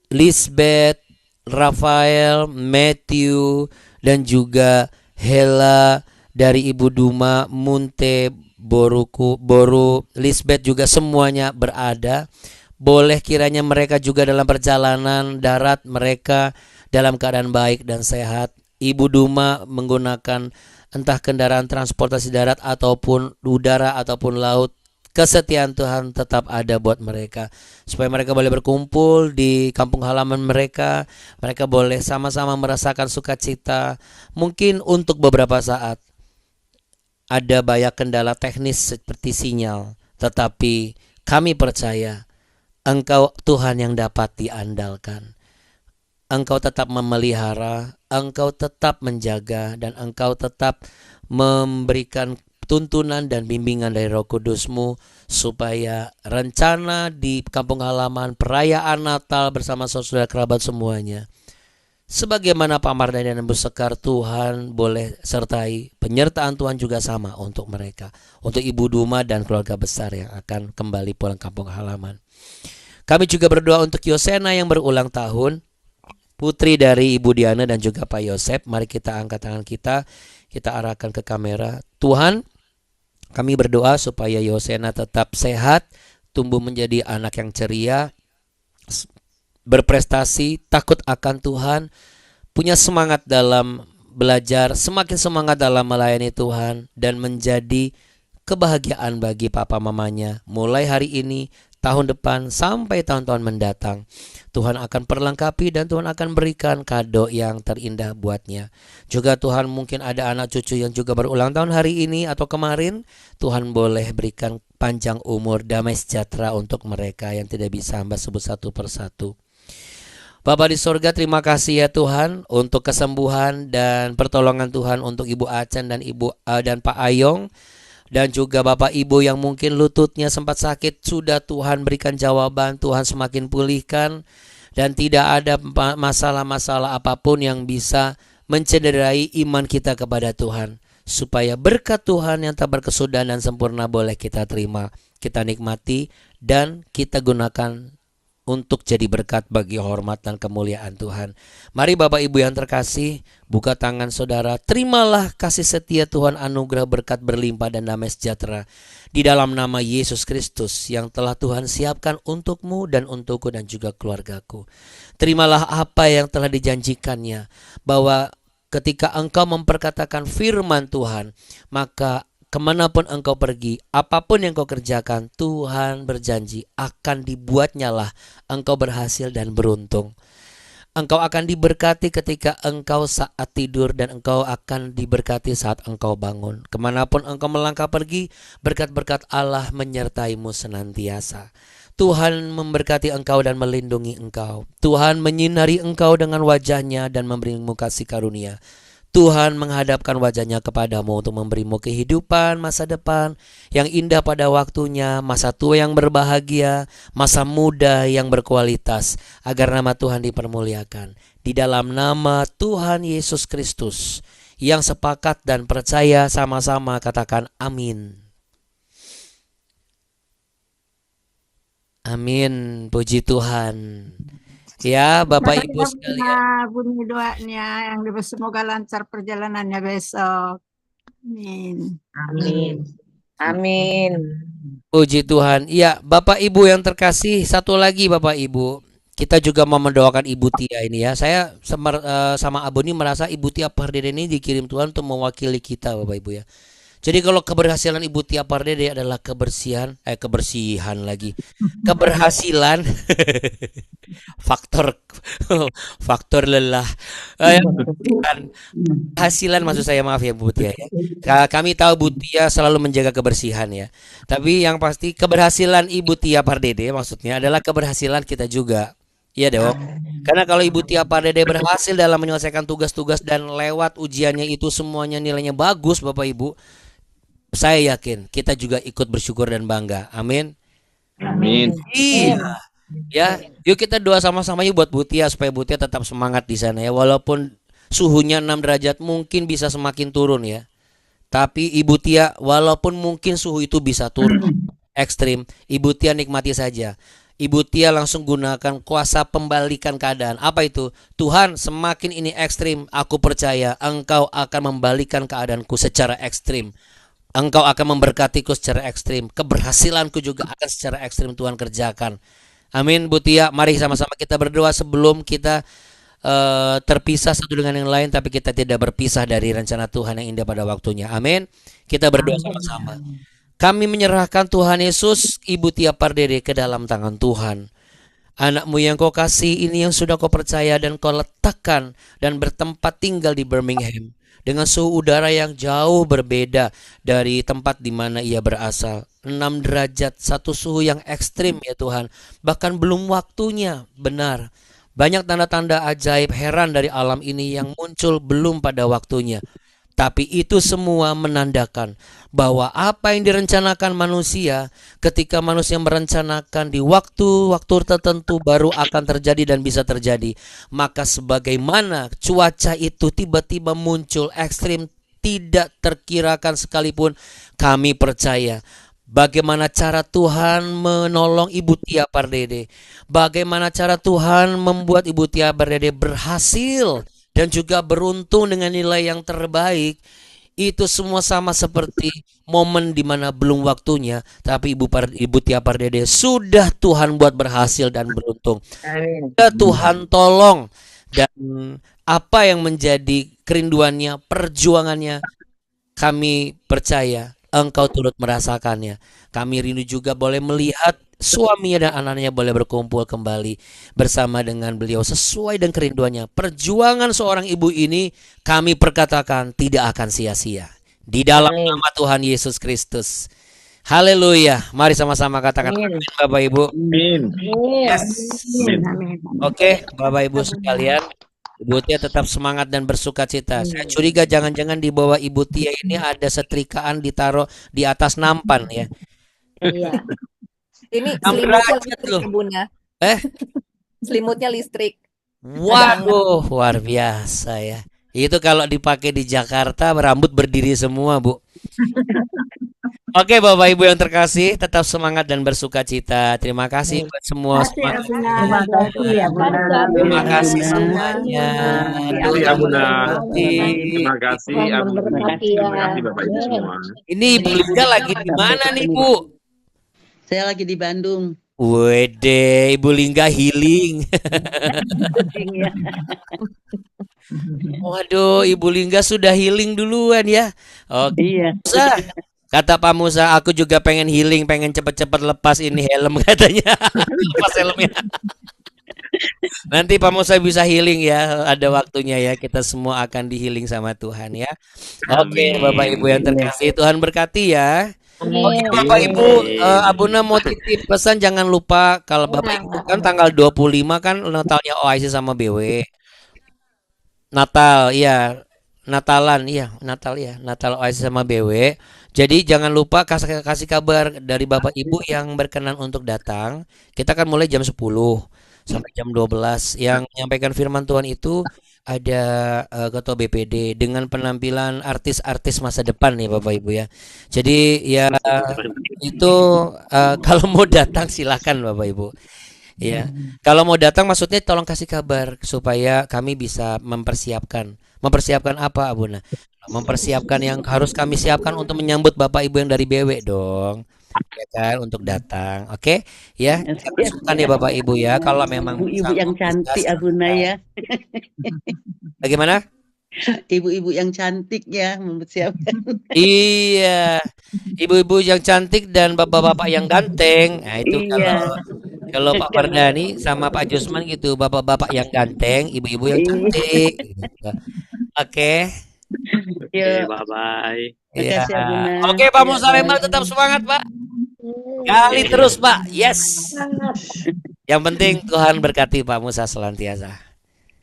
Lisbeth, Rafael, Matthew, dan juga Hela dari Ibu Duma, Munte, Boru, Lisbeth juga semuanya berada. Boleh kiranya mereka juga dalam perjalanan darat mereka dalam keadaan baik dan sehat. Ibu Duma menggunakan entah kendaraan transportasi darat ataupun udara ataupun laut, kesetiaan Tuhan tetap ada buat mereka, supaya mereka boleh berkumpul di kampung halaman mereka. Mereka boleh sama-sama merasakan sukacita. Mungkin untuk beberapa saat ada banyak kendala teknis seperti sinyal, tetapi kami percaya Engkau Tuhan yang dapat diandalkan. Engkau tetap memelihara, Engkau tetap menjaga, dan Engkau tetap memberikan tuntunan dan bimbingan dari Roh Kudus-Mu, supaya rencana di kampung halaman, perayaan Natal bersama saudara kerabat semuanya, sebagaimana Pak Mardhani dan Bu Sekar, Tuhan boleh sertai. Penyertaan Tuhan juga sama untuk mereka, untuk Ibu Duma dan keluarga besar yang akan kembali pulang kampung halaman. Kami juga berdoa untuk Yosena yang berulang tahun, putri dari Ibu Diana dan juga Pak Yosep. Mari kita angkat tangan kita arahkan ke kamera. Tuhan, kami berdoa supaya Yosena tetap sehat, tumbuh menjadi anak yang ceria, berprestasi, takut akan Tuhan, punya semangat dalam belajar, semakin semangat dalam melayani Tuhan, dan menjadi kebahagiaan bagi papa mamanya mulai hari ini, tahun depan, sampai tahun-tahun mendatang. Tuhan akan perlengkapi dan Tuhan akan berikan kado yang terindah buatnya. Juga Tuhan mungkin ada anak cucu yang juga berulang tahun hari ini atau kemarin. Tuhan boleh berikan panjang umur, damai sejahtera untuk mereka yang tidak bisa hamba sebut satu persatu. Bapa di sorga, terima kasih ya Tuhan untuk kesembuhan dan pertolongan Tuhan untuk Ibu Acan dan dan Pak Ayong. Dan juga Bapak Ibu yang mungkin lututnya sempat sakit, sudah Tuhan berikan jawaban, Tuhan semakin pulihkan. Dan tidak ada masalah-masalah apapun yang bisa mencederai iman kita kepada Tuhan. Supaya berkat Tuhan yang tak berkesudahan dan sempurna boleh kita terima, kita nikmati, dan kita gunakan untuk jadi berkat bagi hormat dan kemuliaan Tuhan. Mari Bapak Ibu yang terkasih, buka tangan saudara, terimalah kasih setia Tuhan, anugerah berkat berlimpah dan damai sejahtera di dalam nama Yesus Kristus yang telah Tuhan siapkan untukmu dan untukku dan juga keluargaku. Terimalah apa yang telah dijanjikannya, bahwa ketika engkau memperkatakan firman Tuhan, maka kemanapun engkau pergi, apapun yang kau kerjakan, Tuhan berjanji akan dibuatnya lah engkau berhasil dan beruntung. Engkau akan diberkati ketika engkau saat tidur, dan engkau akan diberkati saat engkau bangun. Kemanapun engkau melangkah pergi, berkat-berkat Allah menyertaimu senantiasa. Tuhan memberkati engkau dan melindungi engkau. Tuhan menyinari engkau dengan wajahnya dan memberimu kasih karunia. Tuhan menghadapkan wajahnya kepadamu untuk memberimu kehidupan masa depan yang indah pada waktunya, masa tua yang berbahagia, masa muda yang berkualitas, agar nama Tuhan dipermuliakan. Di dalam nama Tuhan Yesus Kristus yang sepakat dan percaya sama-sama katakan amin. Amin, puji Tuhan. Ya, Bapak Ibu sekalian. Bunyi doanya yang semoga lancar perjalanannya besok. Amin. Amin. Amin. Puji Tuhan. Ya, Bapak Ibu yang terkasih, satu lagi Bapak Ibu. kita juga mau mendoakan Ibu Tia ini ya. Saya sama Abu ini merasa Ibu Tia Pardede ini dikirim Tuhan untuk mewakili kita, Bapak Ibu ya. Jadi kalau keberhasilan Ibu Tia Pardede adalah kebersihan lagi. Keberhasilan faktor faktor lelah. Bukan. Hasilan maksud saya, maaf ya Bu Tia ya. Kami tahu Bu Tia selalu menjaga kebersihan ya. Tapi yang pasti keberhasilan Ibu Tia Pardede maksudnya adalah keberhasilan kita juga. Iya dong. Karena kalau Ibu Tia Pardede berhasil dalam menyelesaikan tugas-tugas dan lewat ujiannya itu semuanya nilainya bagus Bapak Ibu, saya yakin kita juga ikut bersyukur dan bangga. Amin. Amin. Iya. Ya, yuk kita doa sama-sama yuk buat Bu Tia supaya Bu Tia tetap semangat di sana ya. Walaupun suhunya 6 derajat mungkin bisa semakin turun ya. Tapi Ibu Tia walaupun mungkin suhu itu bisa turun ekstrim, Ibu Tia nikmati saja. Ibu Tia langsung gunakan kuasa pembalikan keadaan. Apa itu? Tuhan, semakin ini ekstrim, aku percaya Engkau akan membalikan keadaanku secara ekstrim. Engkau akan memberkatiku secara ekstrim. Keberhasilanku juga akan secara ekstrim Tuhan kerjakan. Amin Bu Tia. Mari sama-sama kita berdoa sebelum kita terpisah satu dengan yang lain, tapi kita tidak berpisah dari rencana Tuhan yang indah pada waktunya. Amin. Kita berdoa sama-sama. Kami menyerahkan Tuhan Yesus, Ibu Tia Pardede ke dalam tangan Tuhan. Anakmu yang kau kasih ini yang sudah kau percaya dan kau letakkan dan bertempat tinggal di Birmingham. Dengan suhu udara yang jauh berbeda dari tempat di mana ia berasal. 6 derajat, satu suhu yang ekstrim ya Tuhan. Bahkan belum waktunya, benar. Banyak tanda-tanda ajaib heran dari alam ini yang muncul belum pada waktunya. Tapi itu semua menandakan bahwa apa yang direncanakan manusia, ketika manusia merencanakan di waktu-waktu tertentu baru akan terjadi dan bisa terjadi. Maka sebagaimana cuaca itu tiba-tiba muncul ekstrim, tidak terkirakan sekalipun, kami percaya bagaimana cara Tuhan menolong Ibu Tia Pardede, bagaimana cara Tuhan membuat Ibu Tia Pardede berhasil dan juga beruntung dengan nilai yang terbaik. Itu semua sama seperti momen di mana belum waktunya, tapi Ibu Tia Pardede sudah Tuhan buat berhasil dan beruntung. Sudah Tuhan tolong, dan apa yang menjadi kerinduannya, perjuangannya, kami percaya Engkau turut merasakannya. Kami rindu juga boleh melihat suaminya dan anaknya boleh berkumpul kembali bersama dengan beliau sesuai dengan kerinduannya. Perjuangan seorang ibu ini kami perkatakan tidak akan sia-sia di dalam nama Tuhan Yesus Kristus. Haleluya. Mari sama-sama katakan amin Bapak Ibu. Amin. Yes. Amin. Oke, Bapak Ibu sekalian, Ibu Tia tetap semangat dan bersuka cita. Saya curiga jangan-jangan di bawah Ibu Tia ini ada setrikaan ditaruh di atas nampan ya. Iya. Ini 6 selimutnya derajat listrik loh. ya, Bunda. Selimutnya listrik. Waduh, luar biasa ya. Itu kalau dipakai di Jakarta rambut berdiri semua, Bu. Oke, Bapak Ibu yang terkasih, tetap semangat dan bersuka cita. Terima kasih buat semua. Terima kasih ya Bunda. Terima kasih semuanya. Terima kasih ya Bunda. Terima kasih Abu. Terima kasih ya. Terima kasih Bapak Ibu semua. Ini Ibu Linda lagi di mana nih, Bu? Saya lagi di Bandung. Wede, Ibu Lingga healing. Waduh, Ibu Lingga sudah healing duluan ya. Oke. Iya. Musa, kata Pak Musa, aku juga pengen healing, pengen cepet-cepet lepas ini helm katanya. Lepas helmnya. Nanti Pak Musa bisa healing ya, ada waktunya ya. Kita semua akan dihealing sama Tuhan ya. Oke, Bapak Ibu yang terkasih, Tuhan berkati ya. Oke, Bapak Ibu, Abuna mau titip pesan, jangan lupa kalau Bapak Ibu kan tanggal 25 kan Natalnya OIC sama BW. Natal, iya. Natalan, iya, Natal ya, Natal OIC sama BW. Jadi jangan lupa kasih kabar dari Bapak Ibu yang berkenan untuk datang. Kita akan mulai jam 10 sampai jam 12. Yang menyampaikan firman Tuhan itu ada Ketua BPD dengan penampilan artis-artis masa depan nih Bapak Ibu ya. Jadi ya itu kalau mau datang silakan Bapak Ibu. Ya, kalau mau datang maksudnya tolong kasih kabar supaya kami bisa mempersiapkan. Mempersiapkan apa, Abuna? Mempersiapkan yang harus kami siapkan untuk menyambut Bapak Ibu yang dari BW dong. ya kan untuk datang. Oke, ya. Ya, Kita siap. masukkan ya Bapak Ibu ya kalau memang Ibu-ibu yang sanggup bisa cantik Abuna silahkan. ya. Bagaimana? Ibu-ibu yang cantik ya mempersiapkan. Iya, ibu-ibu yang cantik dan bapak-bapak yang ganteng. Nah, itu Iya. kalau Pak Mardhani sama Pak Jusman gitu, bapak-bapak yang ganteng, ibu-ibu yang Iya. cantik. Gitu. Oke. Oke, Yuk. bye-bye. Iya. Makasih Abuna. Oke, Pak Ya, Musa Rembal bye. tetap semangat, Pak. Gali terus, Pak. Yes. Yang penting Tuhan berkati Pak Musa senantiasa.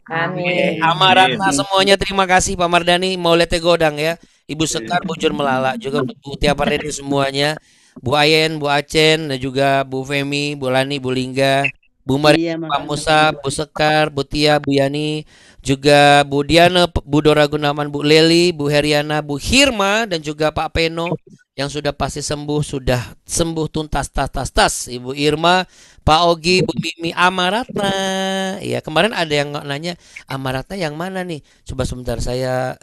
Amin. Amaratna Amin. semuanya terima kasih Pak Mardhani, Maulete Godang ya. Ibu Sekar, Bu Jun Melala, juga untuk Bu Tia Pardede semuanya. Bu Ayen, Bu Acen, dan juga Bu Femi, Bu Lani, Bu Lingga, Bu Mari, Iya, Pak makasih. Musa, Bu Sekar, Bu Tia, Bu Yani, juga Bu Diana, Bu Dora Gunawan, Bu Leli, Bu Heriana, Bu Hirma, dan juga Pak Peno yang sudah pasti sudah sembuh tuntas tas. Ibu Irma, Pak Ogi, Bu Mimi, Amaratna. Iya, kemarin ada yang nanya Amaratna yang mana nih? Coba sebentar saya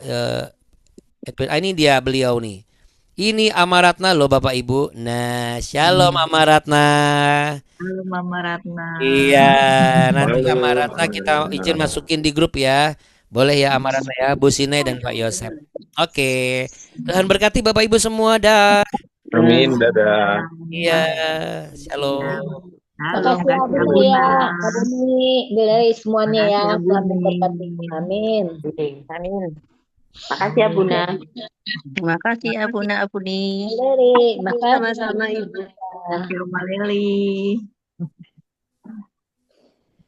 ini dia beliau nih. Ini Amaratna loh Bapak Ibu. Nah, Shalom Amaratna. Halo Mama Ratna. Iya, nanti Halo. Amaratna kita izin masukin di grup ya. Boleh ya Amaratna ya, Bu Sine dan Pak Yosep. Oke. Tuhan berkati Bapak Ibu semua dah. Amin, dadah. Iya, Shalom. Halo, Makasih kasih Abuna ya, Abuna. Abuni, dari semuanya ya, Makasih selamat Abuni. berkati. Amin. Amin. Makasih ya Buna. Terima kasih Abuna Abuni. Dari, makasih. Sama-sama Ibu. Kasih Oma Leli.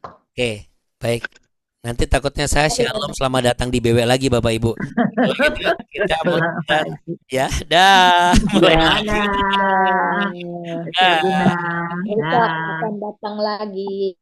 Oke, baik. Nanti takutnya saya shalom selamat datang di BW lagi Bapak Ibu. Kalau gitu kita mau ya, dah. Mulai lagi. Dadah. Kasih Abuna. Kita Dah. akan datang lagi.